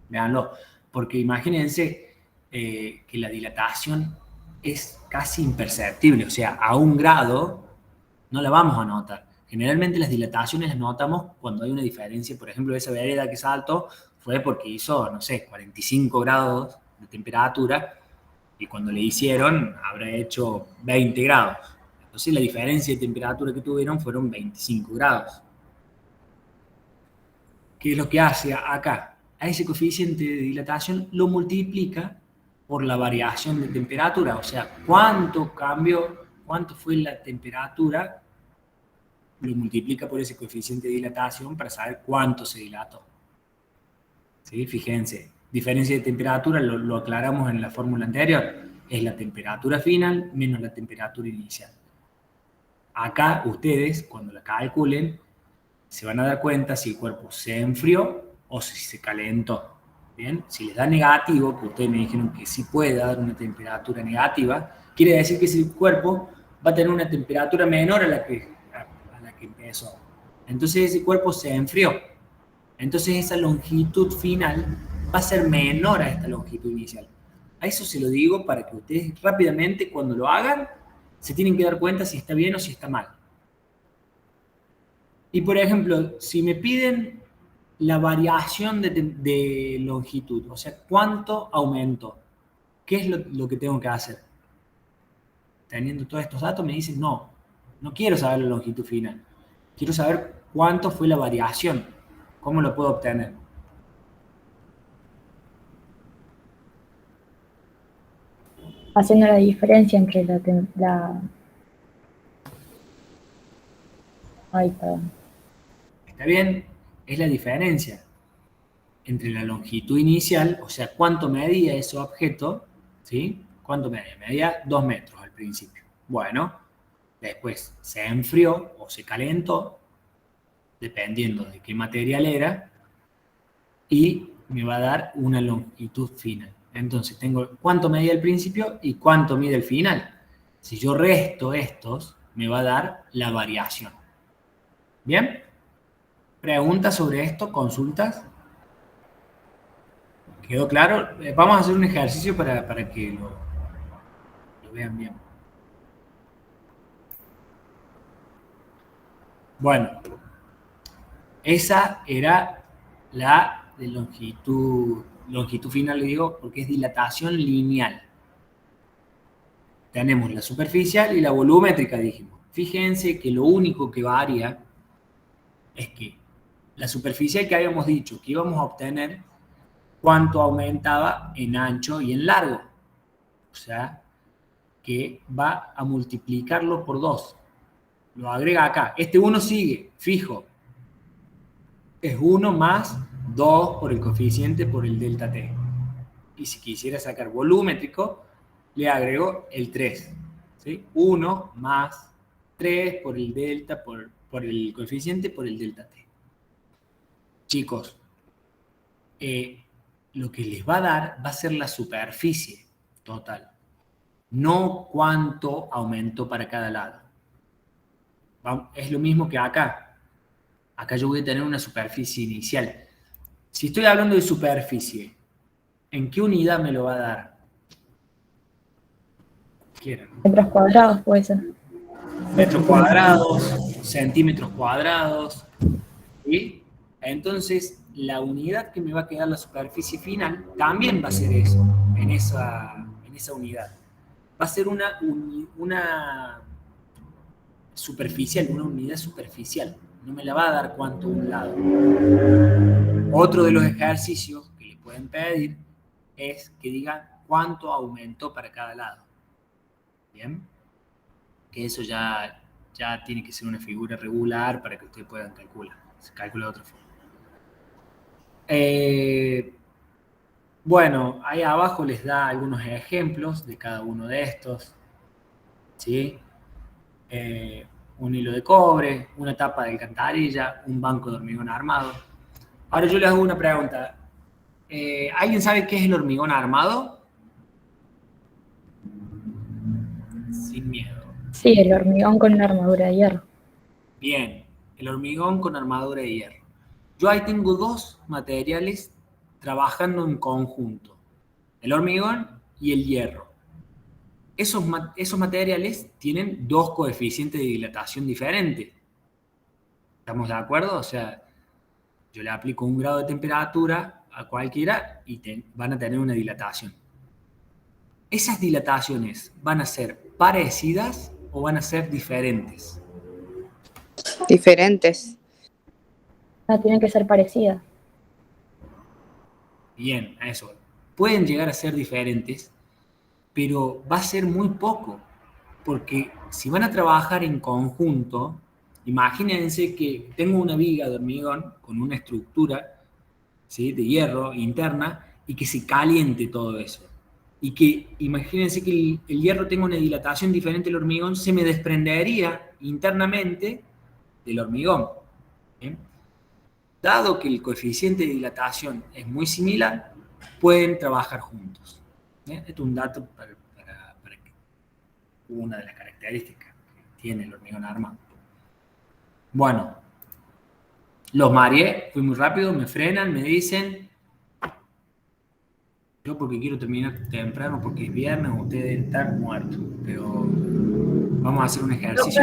Véanlo. Porque imagínense que la dilatación es casi imperceptible. O sea, a 1 grado no la vamos a notar. Generalmente las dilataciones las notamos cuando hay una diferencia. Por ejemplo, esa vereda que saltó fue porque hizo, no sé, 45 grados de temperatura y cuando le hicieron habrá hecho 20 grados. Entonces la diferencia de temperatura que tuvieron fueron 25 grados. ¿Qué es lo que hace acá? A ese coeficiente de dilatación lo multiplica por la variación de temperatura, o sea, cuánto cambió, cuánto fue la temperatura, lo multiplica por ese coeficiente de dilatación para saber cuánto se dilató. ¿Sí? Fíjense, diferencia de temperatura, lo aclaramos en la fórmula anterior, es la temperatura final menos la temperatura inicial. Acá ustedes, cuando la calculen, se van a dar cuenta si el cuerpo se enfrió o si se calentó. ¿Bien? Si les da negativo, que ustedes me dijeron que sí puede dar una temperatura negativa, quiere decir que ese cuerpo va a tener una temperatura menor a la que empezó. Entonces ese cuerpo se enfrió. Entonces esa longitud final va a ser menor a esta longitud inicial. A eso se lo digo para que ustedes rápidamente, cuando lo hagan, se tienen que dar cuenta si está bien o si está mal. Y por ejemplo, si me piden la variación de longitud, o sea, ¿cuánto aumentó? ¿Qué es lo que tengo que hacer? Teniendo todos estos datos, me dicen, no quiero saber la longitud final. Quiero saber cuánto fue la variación. ¿Cómo lo puedo obtener? Haciendo la diferencia entre Ay, perdón. ¿Está bien? Es la diferencia entre la longitud inicial, o sea, cuánto medía ese objeto, ¿sí? ¿Cuánto medía? Medía 2 metros al principio. Bueno, después se enfrió o se calentó, dependiendo de qué material era, y me va a dar una longitud final. Entonces tengo cuánto medía al principio y cuánto mide el final. Si yo resto estos, me va a dar la variación. ¿Bien? ¿Preguntas sobre esto? ¿Consultas? ¿Quedó claro? Vamos a hacer un ejercicio para que lo vean bien. Bueno, esa era la de longitud final, le digo, porque es dilatación lineal. Tenemos la superficial y la volumétrica, dijimos. Fíjense que lo único que varía es que la superficial que habíamos dicho que íbamos a obtener cuánto aumentaba en ancho y en largo. O sea, que va a multiplicarlo por 2. Lo agrega acá. Este 1 sigue, fijo. Es 1 más 2 por el coeficiente por el delta T. Y si quisiera sacar volumétrico, le agrego el 3. ¿Sí? 1 más 3 por el delta, por el coeficiente por el delta T. Chicos, lo que les va a dar va a ser la superficie total, no cuánto aumentó para cada lado. Es lo mismo que acá. Acá yo voy a tener una superficie inicial. Si estoy hablando de superficie, ¿en qué unidad me lo va a dar? ¿Quieren? Metros cuadrados puede ser. Metros cuadrados, centímetros cuadrados. ¿Sí? Entonces, la unidad que me va a quedar la superficie final también va a ser eso, en esa unidad. Va a ser una superficial, una unidad superficial. No me la va a dar cuánto un lado. Otro de los ejercicios que le pueden pedir es que digan cuánto aumentó para cada lado. ¿Bien? Que eso ya tiene que ser una figura regular para que ustedes puedan calcular. Se calcula de otra forma. Bueno, ahí abajo les da algunos ejemplos de cada uno de estos. ¿Sí? Un hilo de cobre, una tapa de alcantarilla, un banco de hormigón armado. Ahora yo les hago una pregunta. ¿Alguien sabe qué es el hormigón armado? Sin miedo. Sí, el hormigón con una armadura de hierro. Bien, el hormigón con armadura de hierro. Yo ahí tengo dos materiales trabajando en conjunto. El hormigón y el hierro. Esos materiales tienen dos coeficientes de dilatación diferentes. ¿Estamos de acuerdo? O sea, yo le aplico 1 grado de temperatura a cualquiera y van a tener una dilatación. ¿Esas dilataciones van a ser parecidas o van a ser diferentes? Diferentes. No, tienen que ser parecidas. Bien, a eso. Pueden llegar a ser diferentes, pero va a ser muy poco, porque si van a trabajar en conjunto, imagínense que tengo una viga de hormigón con una estructura, ¿sí?, de hierro interna y que se caliente todo eso. Y que imagínense que el hierro tenga una dilatación diferente al hormigón, se me desprendería internamente del hormigón. ¿Bien? Dado que el coeficiente de dilatación es muy similar, pueden trabajar juntos. ¿Bien? Esto es un dato para una de las características que tiene el hormigón armado. Bueno, los mareé, fui muy rápido, me frenan, me dicen, yo porque quiero terminar temprano, porque es viernes, ustedes deben estar muertos, pero vamos a hacer un ejercicio.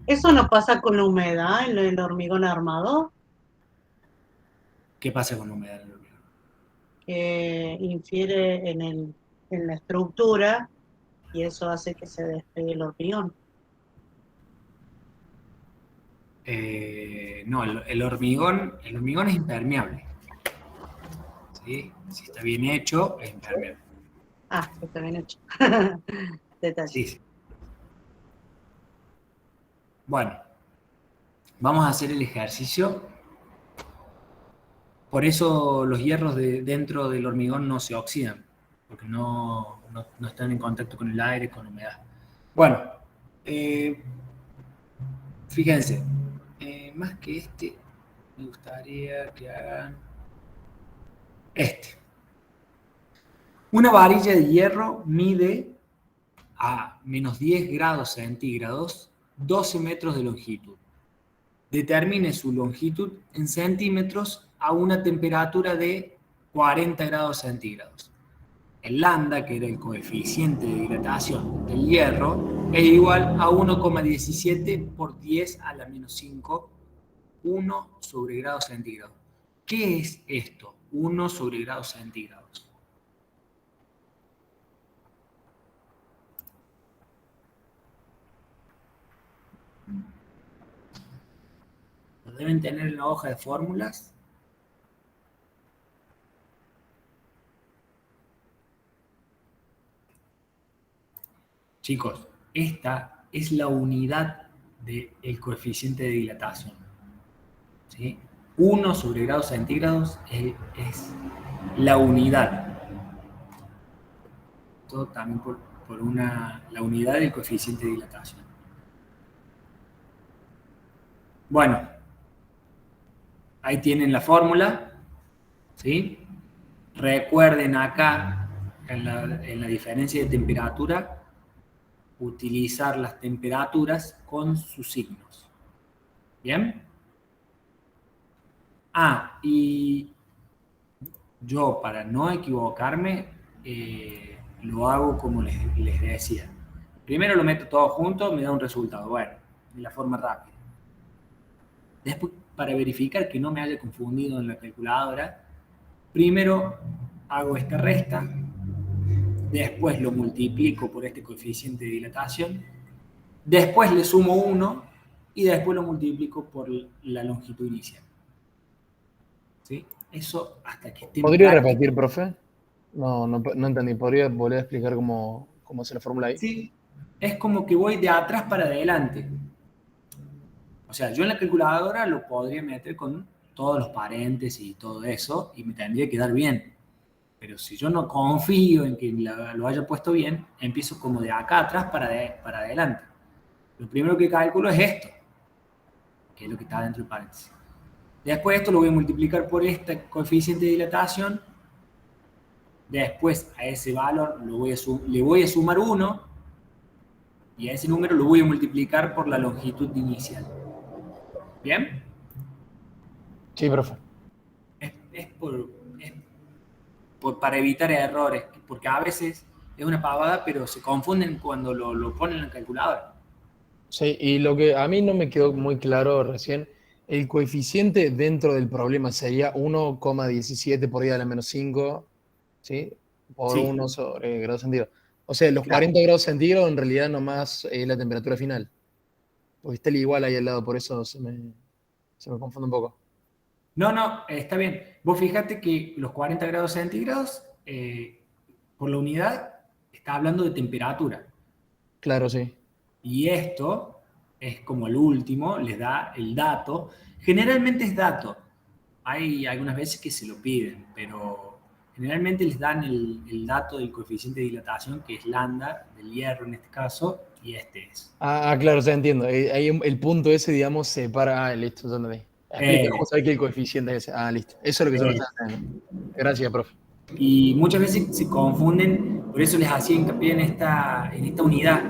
¿Eso no pasa con la humedad en el hormigón armado? ¿Qué pasa con la humedad en el hormigón? Que infiere en la estructura y eso hace que se despegue el hormigón. No, el hormigón es impermeable. ¿Sí? Si está bien hecho, es impermeable. Ah, está bien hecho. Detalle. Sí, sí. Bueno, vamos a hacer el ejercicio. Por eso los hierros dentro del hormigón no se oxidan, porque no están en contacto con el aire, con la humedad. Bueno, fíjense, más que este, me gustaría que hagan este. Una varilla de hierro mide a menos 10 grados centígrados 12 metros de longitud. Determine su longitud en centímetros a una temperatura de 40 grados centígrados. El lambda, que era el coeficiente de dilatación del hierro, es igual a 1,17 por 10 a la menos 5, 1 sobre grados centígrados. ¿Qué es esto? 1 sobre grados centígrados. Lo deben tener en la hoja de fórmulas. Chicos, esta es la unidad del coeficiente de dilatación. ¿Sí? 1 sobre grados centígrados es la unidad. Todo también por la unidad del coeficiente de dilatación. Bueno, ahí tienen la fórmula. ¿Sí? Recuerden acá, en la diferencia de temperatura, utilizar las temperaturas con sus signos. ¿Bien? Y yo, para no equivocarme, lo hago como les decía. Primero lo meto todo junto, me da un resultado. Bueno, de la forma rápida. Después, para verificar que no me haya confundido en la calculadora, primero hago esta resta, después lo multiplico por este coeficiente de dilatación, después le sumo 1 y después lo multiplico por la longitud inicial. ¿Sí? Eso hasta que esté... ¿Podría repetir, profe? No entendí. ¿Podría volver a explicar cómo hace la fórmula ahí? Sí, es como que voy de atrás para adelante. O sea, yo en la calculadora lo podría meter con todos los paréntesis y todo eso y me tendría que dar bien. Pero si yo no confío en que lo haya puesto bien, empiezo como de acá atrás para adelante. Lo primero que calculo es esto, que es lo que está dentro del paréntesis. Después esto lo voy a multiplicar por este coeficiente de dilatación. Después a ese valor le voy a sumar 1 y a ese número lo voy a multiplicar por la longitud inicial. ¿Bien? Sí, profe. Es para evitar errores, porque a veces es una pavada, pero se confunden cuando lo ponen en la calculadora. Sí, y lo que a mí no me quedó muy claro recién, el coeficiente dentro del problema sería 1,17 por 10 a la menos 5, ¿sí? Por 1 sobre grados centígrados. O sea, los 40 grados centígrados en realidad nomás es la temperatura final. Porque está el igual ahí al lado, por eso se me confunde un poco. No, está bien. Vos fíjate que los 40 grados centígrados, por la unidad, está hablando de temperatura. Claro, sí. Y esto es como el último, les da el dato. Generalmente es dato. Hay algunas veces que se lo piden, pero generalmente les dan el dato del coeficiente de dilatación, que es lambda, del hierro en este caso, y este es. Claro, ya entiendo. Ahí el punto ese, digamos, separa. Listo, ya entendí. Explica cómo saber que el coeficiente es ese. Listo. Eso es lo que yo no estaba haciendo. Gracias, profe. Y muchas veces se confunden, por eso les hacía hincapié en esta unidad.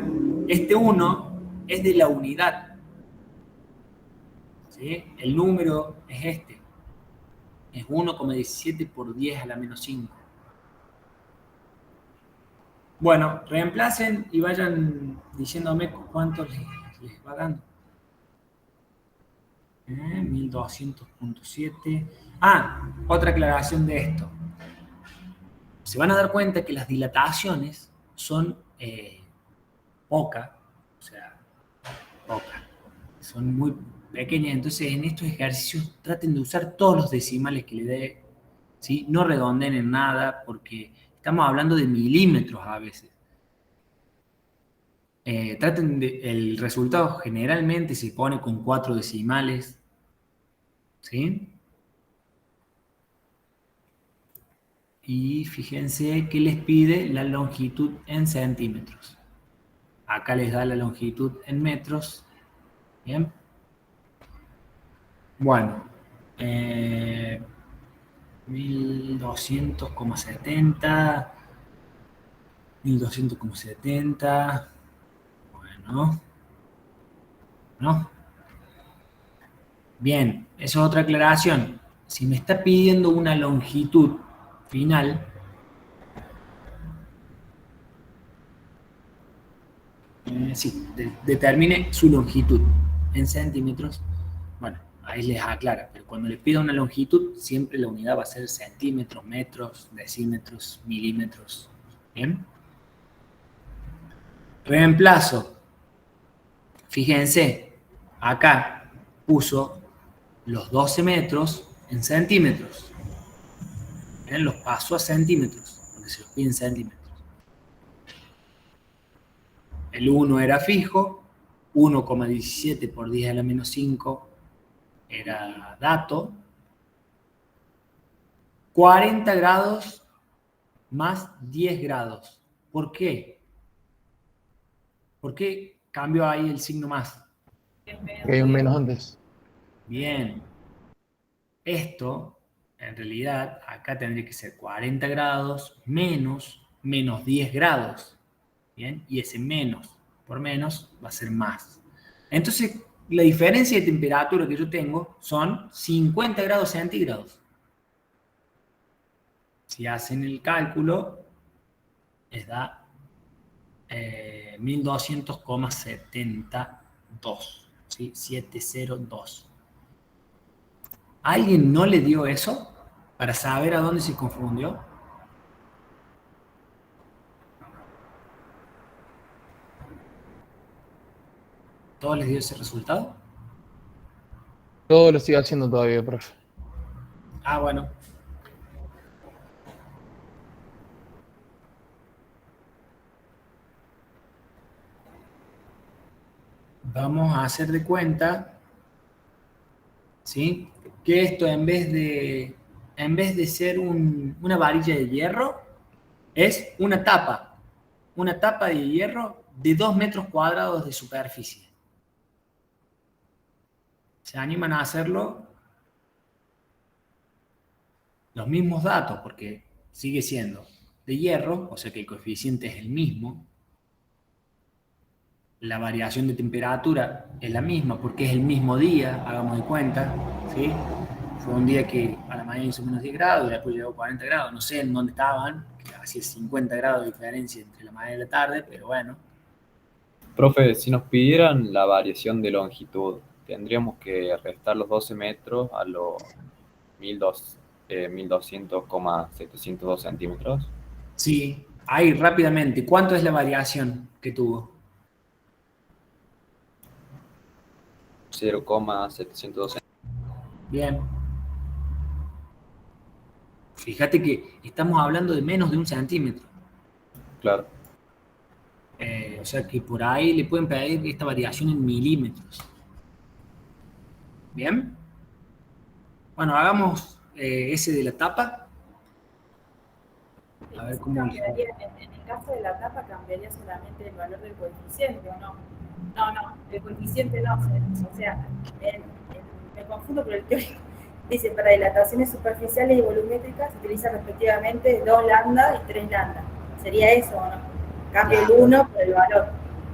Este 1 es de la unidad, ¿sí? El número es este. Es 1,17 por 10 a la menos 5. Bueno, reemplacen y vayan diciéndome cuánto les va dando. 1200.7. Otra aclaración de esto. Se van a dar cuenta que las dilataciones son pocas, o sea, pocas. Son muy pequeñas, entonces en estos ejercicios traten de usar todos los decimales que le dé, ¿sí? No redondeen en nada, porque estamos hablando de milímetros a veces. El resultado generalmente se pone con 4 decimales, ¿sí? Y fíjense que les pide la longitud en centímetros. Acá les da la longitud en metros. Bien. Bueno. 1200,70. 1200,70. Bueno. ¿No? Bien, esa es otra aclaración. Si me está pidiendo una longitud final, determine su longitud en centímetros. Bueno, ahí les aclara, pero cuando le pida una longitud, siempre la unidad va a ser centímetros, metros, decímetros, milímetros. ¿Bien? Reemplazo. Fíjense, acá puso los 12 metros en centímetros. ¿Bien? Los paso a centímetros, porque se los piden centímetros. El 1 era fijo, 1,17 por 10 a la menos 5 era dato. 40 grados más 10 grados. ¿Por qué? ¿Por qué cambio ahí el signo más? Que hay un menos antes. Bien. Esto, en realidad, acá tendría que ser 40 grados menos 10 grados. ¿Bien? Y ese menos por menos va a ser más. Entonces, la diferencia de temperatura que yo tengo son 50 grados centígrados. Si hacen el cálculo, les da 1200,72. ¿Sí? 702. ¿Alguien no le dio eso para saber a dónde se confundió? ¿Todos les dio ese resultado? Todo lo estoy haciendo todavía, profe. Bueno. Vamos a hacer de cuenta, ¿sí? Que esto en vez de ser una varilla de hierro, es una tapa de hierro de 2 metros cuadrados de superficie. ¿Se animan a hacerlo? Los mismos datos, porque sigue siendo de hierro, o sea que el coeficiente es el mismo. La variación de temperatura es la misma, porque es el mismo día, hagamos de cuenta, ¿sí? Fue un día que a la mañana hizo menos 10 grados, y después llegó a 40 grados, no sé en dónde estaban, que hacía 50 grados de diferencia entre la mañana y la tarde, pero bueno. Profe, si nos pidieran la variación de longitud, tendríamos que restar los 12 metros a los 1200,702 centímetros. Sí, ahí rápidamente, ¿cuánto es la variación que tuvo? 0,702 centímetros. Bien. Fíjate que estamos hablando de menos de 1 centímetro. Claro. O sea que por ahí le pueden pedir esta variación en milímetros. ¿Bien? Bueno, hagamos ese de la tapa. A ver cómo... En el caso de la tapa cambiaría solamente el valor del coeficiente, ¿o no? No, el coeficiente no. O sea, me confundo por el teórico. Dice, para dilataciones superficiales y volumétricas se utiliza respectivamente 2 lambda y 3 lambda. ¿Sería eso o no? Cambia el 1 por el valor.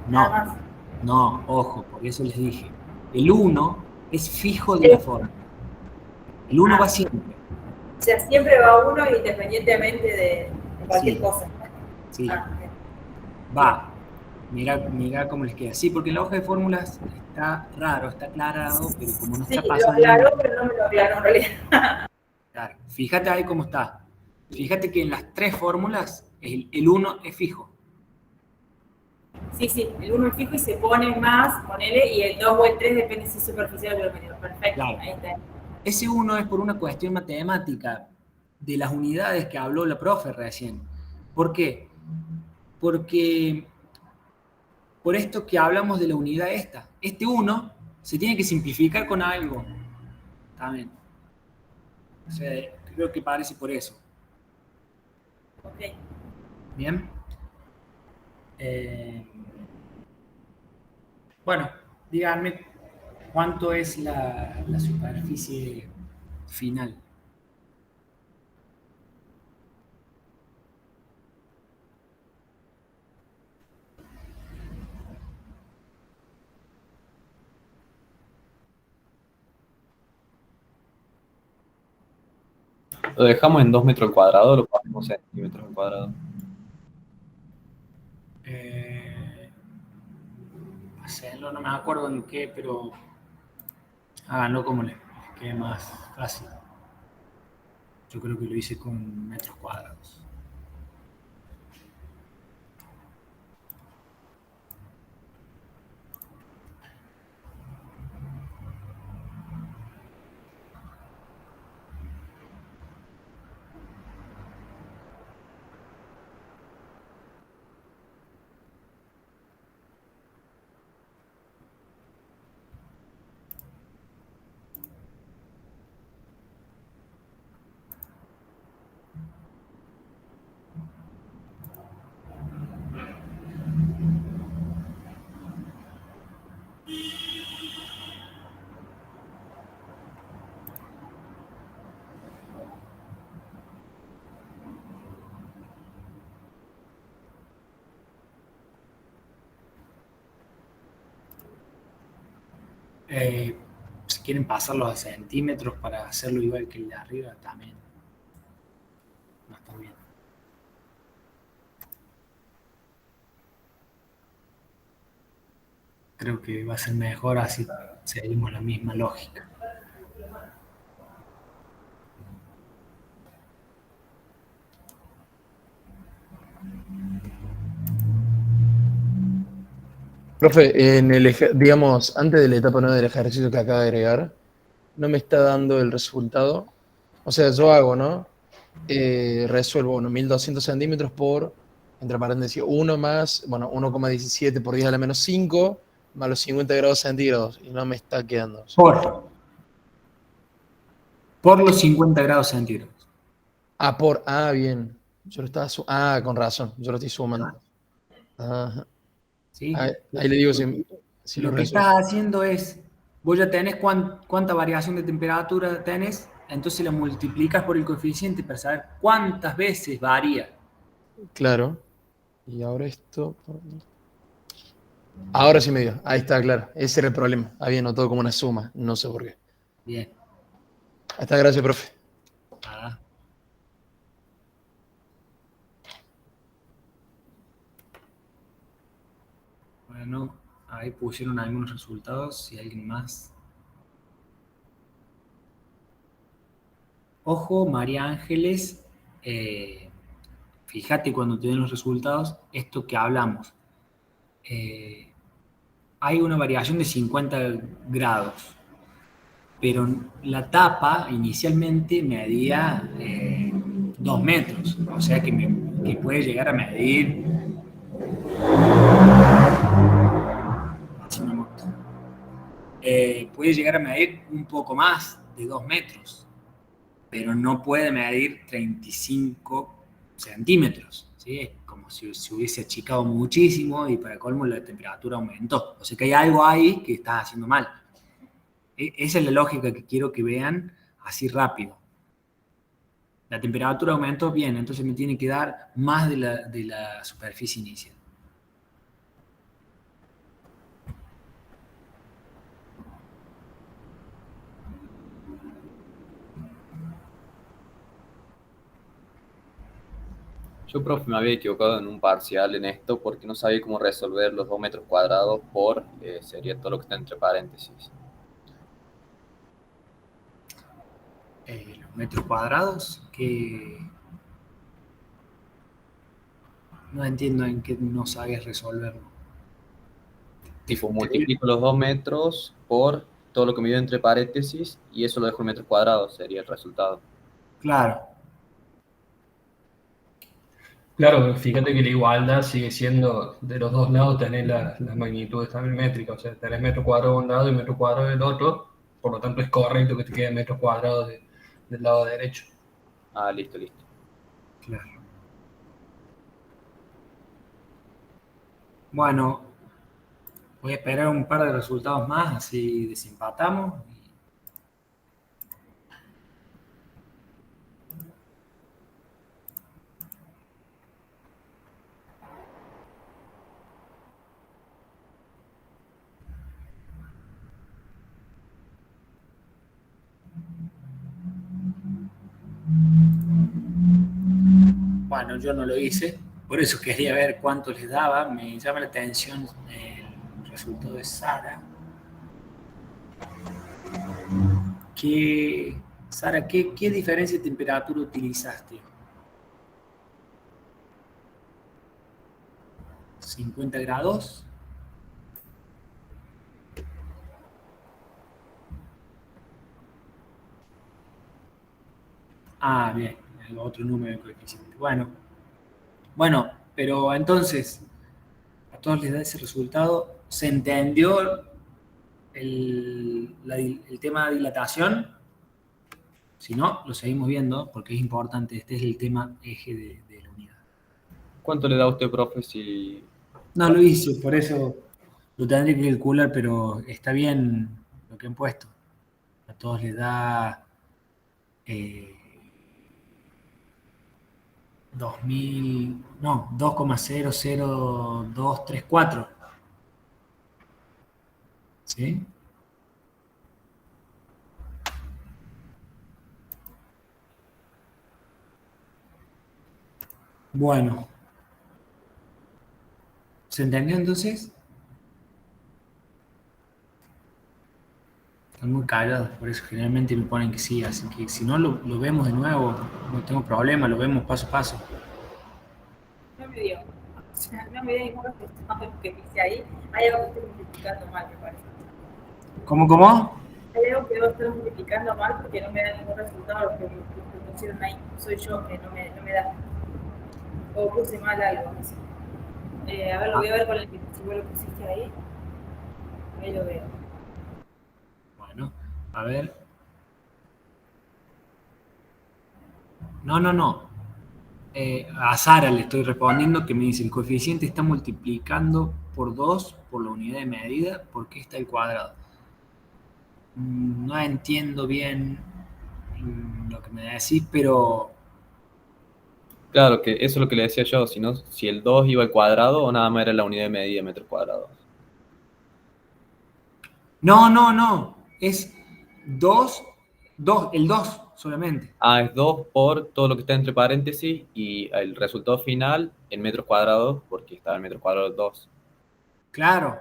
Nada más. No, ojo, por eso les dije. El 1 es fijo de la forma. El 1 va siempre. O sea, siempre va 1 independientemente de cualquier cosa. Sí. Va. Mira cómo les queda. Sí, porque en la hoja de fórmulas está raro, está aclarado, pero como no está pasando. Sí, lo aclaró, pero no me lo aclaró en realidad. Claro, fíjate ahí cómo está. Fíjate que en las 3 fórmulas el 1 es fijo. Sí, el 1 es fijo y se pone más, ponele, y el 2 o el 3 depende si es superficial o volumétrico. Perfecto, claro. Ahí está. Ese 1 es por una cuestión matemática de las unidades que habló la profe recién. ¿Por qué? Porque por esto que hablamos de la unidad esta. Este 1 se tiene que simplificar con algo. También. O sea, creo que parece por eso. Ok. Bien. Bueno, díganme cuánto es la superficie final. ¿Lo dejamos en 2 metros al cuadrado o lo ponemos en centímetros al cuadrado? Hacerlo, no me acuerdo en qué, pero háganlo como les quede más fácil. Yo creo que lo hice con metros cuadrados. Si quieren pasarlo a centímetros para hacerlo igual que el de arriba, también no está bien. Creo que va a ser mejor así seguimos la misma lógica. Profe, digamos, antes de la etapa 9 del ejercicio que acaba de agregar, no me está dando el resultado. O sea, yo hago, ¿no? Resuelvo, 1200 centímetros por, entre paréntesis, 1 más, 1,17 por 10 a la menos 5, más los 50 grados centígrados, y no me está quedando. Por los 50 grados centígrados. Bien. Yo lo estaba, con razón, yo lo estoy sumando. Ajá. ¿Sí? Ahí le digo si lo que estás haciendo es, vos ya tenés cuánta variación de temperatura tenés, entonces la multiplicas por el coeficiente para saber cuántas veces varía. Claro. Y ahora esto... Ahora sí me dio. Ahí está, claro. Ese era el problema. Había notado como una suma. No sé por qué. Bien. Ahí está, gracias, profe. Nada. Bueno, ahí pusieron algunos resultados. Si alguien más. Ojo, María Ángeles. Fíjate cuando te den los resultados, esto que hablamos. Hay una variación de 50 grados, pero la tapa inicialmente medía 2 metros, o sea que puede llegar a medir puede llegar a medir un poco más de 2 metros, pero no puede medir 35 centímetros, ¿sí? Es como si se hubiese achicado muchísimo y para colmo la temperatura aumentó. O sea que hay algo ahí que estás haciendo mal. Esa es la lógica que quiero que vean, así rápido. La temperatura aumentó bien, entonces me tiene que dar más de la superficie inicial. Yo, profe, me había equivocado en un parcial en esto porque no sabía cómo resolver los 2 metros cuadrados por, sería todo lo que está entre paréntesis. Los metros cuadrados, que no entiendo en qué no sabes resolverlo. Tipo, multiplico los 2 metros por todo lo que me dio entre paréntesis y eso lo dejo en metros cuadrados, sería el resultado. Claro. Claro, fíjate que la igualdad sigue siendo, de los dos lados tenés las magnitudes también métricas, o sea, tenés metro cuadrado de un lado y metro cuadrado del otro, por lo tanto es correcto que te queden metros cuadrados del lado derecho. Ah, listo. Claro. Bueno, voy a esperar un par de resultados más, así desempatamos. Bueno, yo no lo hice, por eso quería ver cuánto les daba. Me llama la atención el resultado de Sara. Sara, ¿qué diferencia de temperatura utilizaste? 50 grados. Ah, bien, el otro número de coeficiente. Bueno, pero entonces, a todos les da ese resultado. ¿Se entendió el tema de dilatación? Si no, lo seguimos viendo porque es importante. Este es el tema eje de la unidad. ¿Cuánto le da a usted, profe, si...? No lo hice, por eso lo tendré que calcular, pero está bien lo que han puesto. A todos les da 2,00234. ¿Sí? Bueno. ¿Se entendió entonces? Están muy callados, por eso generalmente me ponen que sí, así que si no lo vemos de nuevo, no tengo problema, lo vemos paso a paso. No me dio. O sea, no me dio ningún resultado que dice ahí. Hay algo que estoy multiplicando mal, me parece. ¿Cómo? Hay algo que debo estar multiplicando mal porque no me da ningún resultado lo que pusieron ahí. Soy yo que no me da. O puse mal algo, no sé. A ver, lo voy a ver con el que si vos lo pusiste ahí. Ahí lo veo. Bueno, a ver. No. A Sara le estoy respondiendo que me dice el coeficiente está multiplicando por 2 por la unidad de medida, ¿por qué está el cuadrado? No entiendo bien lo que me decís, pero... Claro, que eso es lo que le decía yo, si el 2 iba al cuadrado o nada más era la unidad de medida de metros cuadrados. No, es 2, el 2 solamente. Ah, es 2 por todo lo que está entre paréntesis y el resultado final en metros cuadrados, porque estaba en metros cuadrados 2. Claro.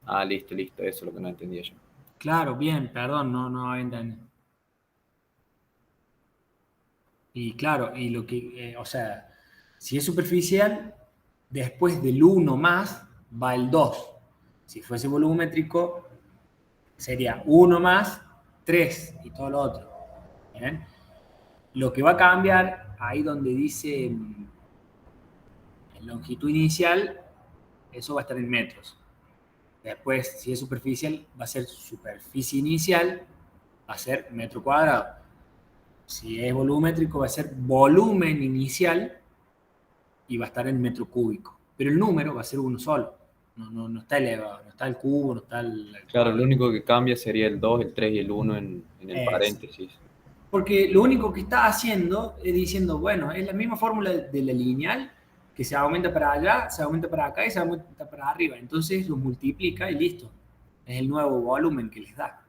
Ah, listo, eso es lo que no entendía yo. Claro, bien, perdón, no había entendido. Y claro, y lo que, o sea, si es superficial, después del 1 más va el 2. Si fuese volumétrico, sería 1 más 3 y todo lo otro. ¿Bien? Lo que va a cambiar, ahí donde dice longitud inicial, eso va a estar en metros. Después, si es superficial, va a ser superficie inicial, va a ser metro cuadrado. Si es volumétrico, va a ser volumen inicial y va a estar en metro cúbico. Pero el número va a ser uno solo. No está elevado, no está el cubo, no está el... Claro, lo único que cambia sería el 2, el 3 y el 1 en el paréntesis. Porque lo único que está haciendo es diciendo, bueno, es la misma fórmula de la lineal, que se aumenta para allá, se aumenta para acá y se aumenta para arriba. Entonces lo multiplica y listo. Es el nuevo volumen que les da.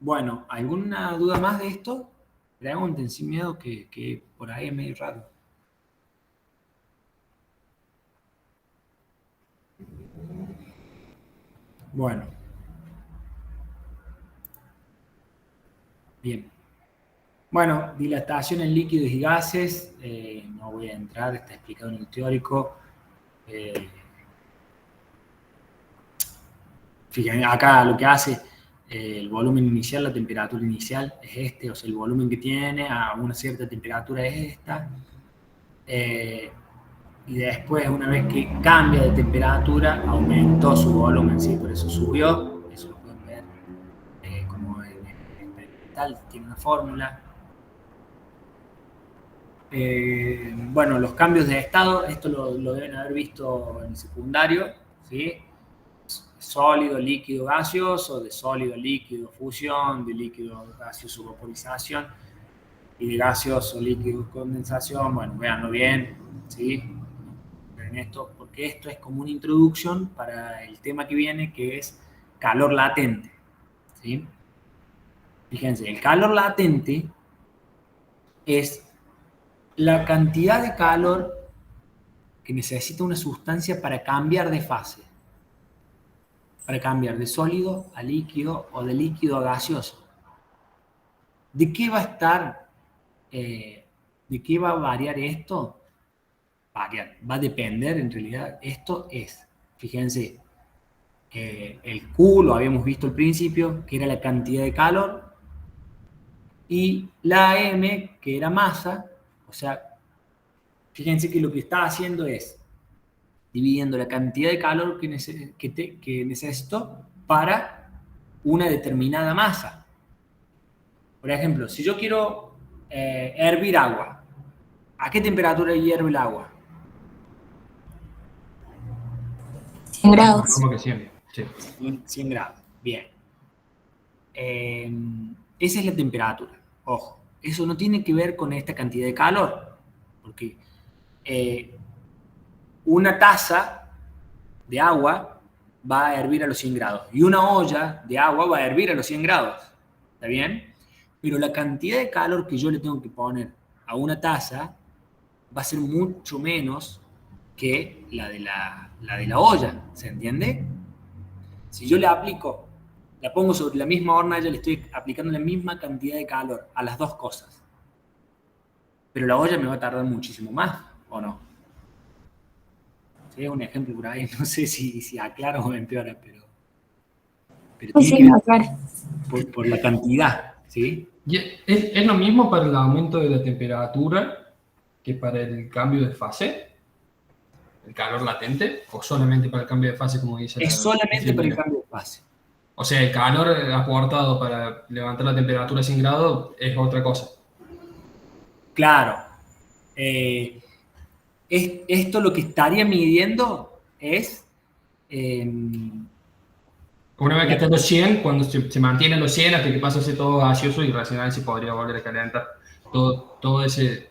Bueno, ¿alguna duda más de esto? Pregunten sin miedo que por ahí es medio raro. Bueno. Bien. Bueno, dilatación en líquidos y gases. No voy a entrar, está explicado en el teórico. Fíjense, acá lo que hace el volumen inicial, la temperatura inicial es este, o sea, el volumen que tiene a una cierta temperatura es esta. Y después, una vez que cambia de temperatura, aumentó su volumen, ¿sí? Por eso subió. Eso lo pueden ver como en el experimental, tiene una fórmula. Bueno, los cambios de estado, esto lo deben haber visto en el secundario, ¿sí? Sólido, líquido, gaseoso, de sólido, líquido, fusión, de líquido, gaseoso, vaporización, y de gaseoso, líquido, condensación. Bueno, véanlo bien, ¿sí? En esto, porque esto es como una introducción para el tema que viene, que es calor latente, ¿sí? Fíjense, el calor latente es la cantidad de calor que necesita una sustancia para cambiar de fase. Para cambiar de sólido a líquido o de líquido a gaseoso. ¿De qué va a estar, de qué va a variar esto? Va a depender, en realidad, esto es, fíjense, el Q lo habíamos visto al principio, que era la cantidad de calor, y la M, que era masa, o sea, fíjense que lo que está haciendo es dividiendo la cantidad de calor que necesito para una determinada masa. Por ejemplo, si yo quiero hervir agua, ¿a qué temperatura hierve el agua? 100 grados. Como que 100, sí. 100 grados, bien. Esa es la temperatura. Ojo, eso no tiene que ver con esta cantidad de calor, porque una taza de agua va a hervir a los 100 grados y una olla de agua va a hervir a los 100 grados, ¿está bien? Pero la cantidad de calor que yo le tengo que poner a una taza va a ser mucho menos que la de la olla, ¿se entiende? Si yo la pongo sobre la misma hornalla, le estoy aplicando la misma cantidad de calor a las dos cosas. Pero la olla me va a tardar muchísimo más, ¿o no? Sí, es un ejemplo por ahí, no sé si aclaro o empeora, pero Sí, tiene que claro. ver por la cantidad, ¿sí? ¿Y es lo mismo para el aumento de la temperatura que para el cambio de fase? ¿El calor latente? ¿O solamente para el cambio de fase, como dice? Es solamente para el cambio de fase. O sea, el calor aportado para levantar la temperatura a 100 grados es otra cosa. Claro. Esto lo que estaría midiendo es... Una vez que está en los 100, cuando se mantiene en los 100 hasta que pasa a ser todo gaseoso y racional, se podría volver a calentar. Todo ese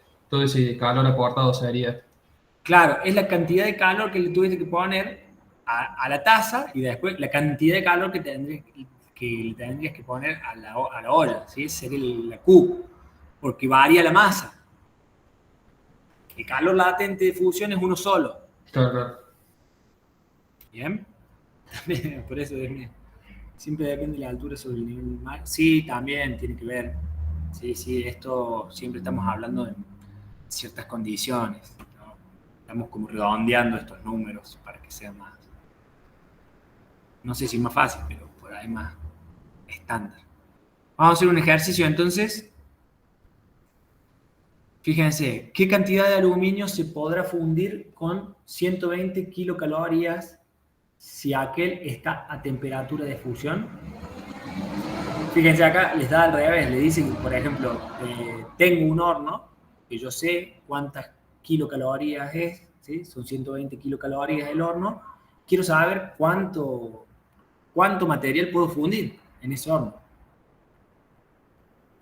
calor aportado sería... Claro, es la cantidad de calor que le tuviste que poner a la taza y después la cantidad de calor que le tendrías que poner a la olla, ¿sí? Sería la Q, porque varía la masa. El calor latente de fusión es uno solo. Claro. ¿Bien? Por eso siempre depende de la altura sobre el nivel del mar. Sí, también tiene que ver. Sí, esto siempre estamos hablando en ciertas condiciones, ¿no? Estamos como redondeando estos números para que sea más, no sé si más fácil, pero por ahí más estándar. Vamos a hacer un ejercicio entonces. Fíjense, ¿qué cantidad de aluminio se podrá fundir con 120 kilocalorías si aquel está a temperatura de fusión? Fíjense acá, les da al revés, le dicen, por ejemplo, tengo un horno que yo sé cuántas kilocalorías es, ¿sí? Son 120 kilocalorías el horno, quiero saber cuánto material puedo fundir en ese horno.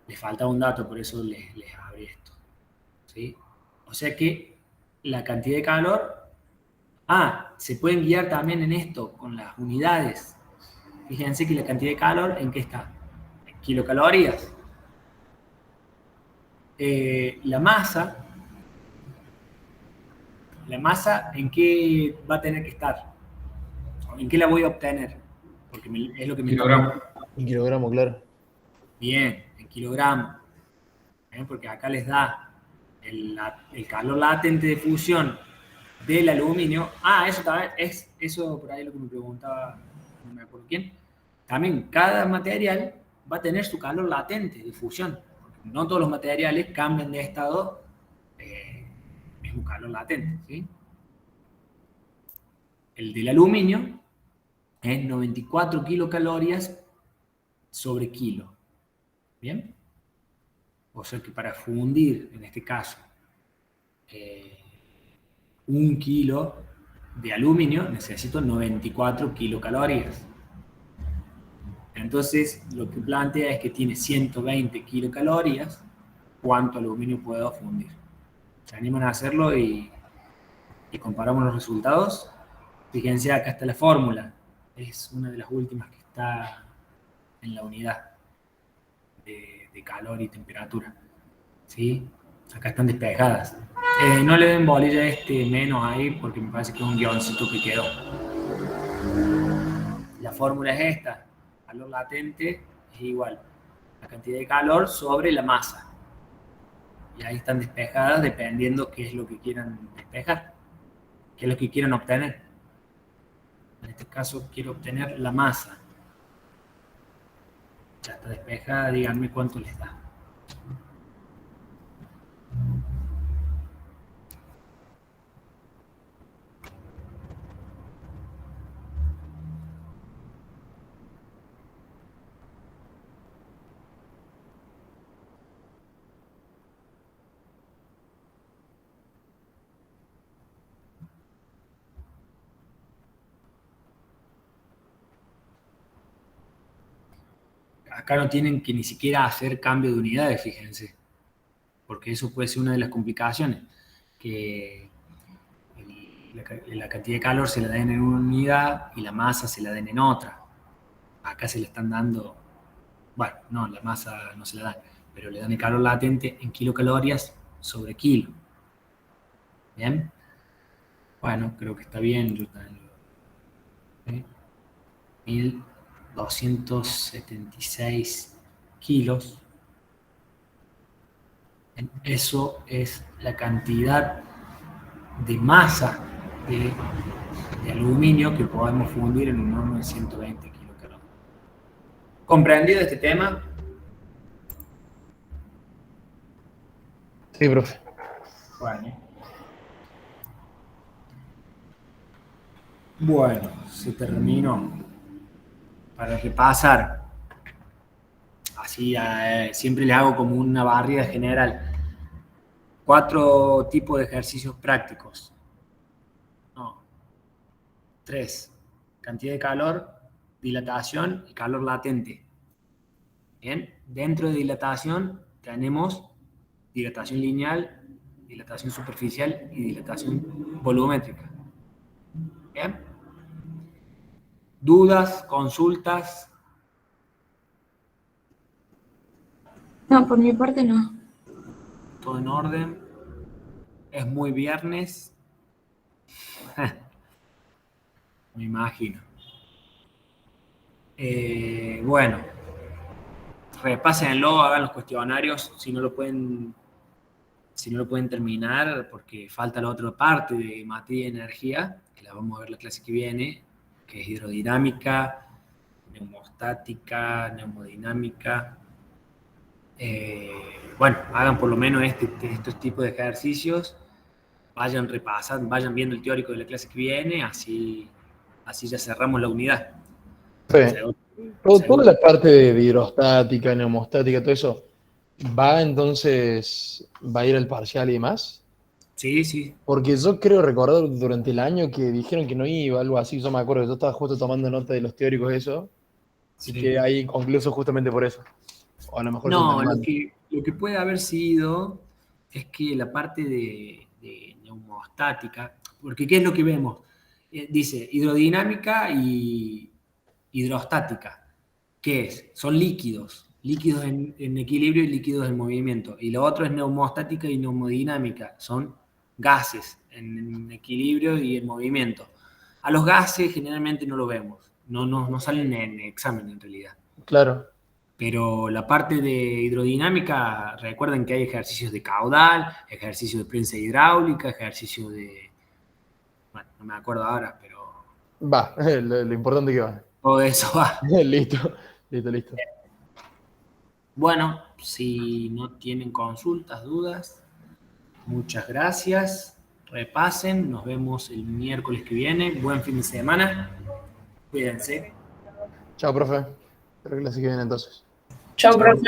Les falta un dato, por eso les abrí esto. ¿Sí? O sea que la cantidad de calor... se pueden guiar también en esto, con las unidades. Fíjense que la cantidad de calor, ¿en qué está? En kilocalorías. La masa, ¿en qué va a tener que estar? ¿En qué la voy a obtener? Porque es lo que me Kilogramo. En kilogramo, claro. Bien, en kilogramos. Porque acá les da el calor latente de fusión del aluminio. Eso también eso por ahí lo que me preguntaba, no me acuerdo quién. También cada material va a tener su calor latente de fusión. Porque no todos los materiales cambian de estado mismo calor latente, ¿sí? El del aluminio es 94 kilocalorías sobre kilo. ¿Bien? O sea que para fundir, en este caso, 1 kilo de aluminio necesito 94 kilocalorías. Entonces, lo que plantea es que tiene 120 kilocalorías. ¿Cuánto aluminio puedo fundir? ¿Se animan a hacerlo y comparamos los resultados? Fíjense, acá está la fórmula. Es una de las últimas que está en la unidad de calor y temperatura. ¿Sí? Acá están despejadas. No le den bolilla menos ahí porque me parece que es un guioncito que quedó. La fórmula es esta. Calor latente es igual la cantidad de calor sobre la masa. Y ahí están despejadas dependiendo qué es lo que quieran despejar, qué es lo que quieran obtener. En este caso quiero obtener la masa. Ya está despejada, díganme cuánto les da. Acá no tienen que ni siquiera hacer cambio de unidades, fíjense. Porque eso puede ser una de las complicaciones. Que la cantidad de calor se la den en una unidad y la masa se la den en otra. Acá se le están dando... Bueno, no, la masa no se la dan. Pero le dan el calor latente en kilocalorías sobre kilo. ¿Bien? Bueno, creo que está bien. Yo también lo... 1276 kilos. Eso es la cantidad de masa de aluminio que podemos fundir en un horno de 120 kilocalorías. ¿Comprendido este tema? Sí, profe. Bueno, se terminó. Para repasar, así siempre le hago como una barrida general. 4 tipos de ejercicios prácticos. 3. Cantidad de calor, dilatación y calor latente. Bien, dentro de dilatación tenemos dilatación lineal, dilatación superficial y dilatación volumétrica. Bien. ¿Dudas? ¿Consultas? No, por mi parte no. Todo en orden. Es muy viernes. Me imagino. Bueno. Repásenlo, hagan los cuestionarios si no lo pueden terminar, porque falta la otra parte de materia y energía, que la vamos a ver la clase que viene, que es hidrodinámica, neumostática, neumodinámica. Bueno, hagan por lo menos estos tipos de ejercicios, vayan repasando, vayan viendo el teórico de la clase que viene, así ya cerramos la unidad. Sí. Toda la parte de hidrostática, neumostática, todo eso, ¿va a ir al parcial y demás? Sí, sí. Porque yo creo recordar durante el año que dijeron que no iba, algo así. Yo me acuerdo que yo estaba justo tomando nota de los teóricos de eso, sí. Y que hay concluso justamente por eso. O a lo mejor No, yo lo que puede haber sido es que la parte de neumostática, porque ¿qué es lo que vemos? Dice hidrodinámica y hidrostática. ¿Qué es? Son líquidos en equilibrio y líquidos en movimiento. Y lo otro es neumostática y neumodinámica, son gases en equilibrio y en movimiento. A los gases generalmente no lo vemos, no salen en examen en realidad. Claro. Pero la parte de hidrodinámica, recuerden que hay ejercicios de caudal, ejercicios de prensa hidráulica, ejercicios de... Bueno, no me acuerdo ahora, pero... Va, lo importante que va. Todo eso va. Listo. Bueno, si no tienen consultas, dudas, muchas gracias. Repasen, nos vemos el miércoles que viene. Buen fin de semana. Cuídense. Chao, profe. Espero que la siga bien entonces. Chao, profe.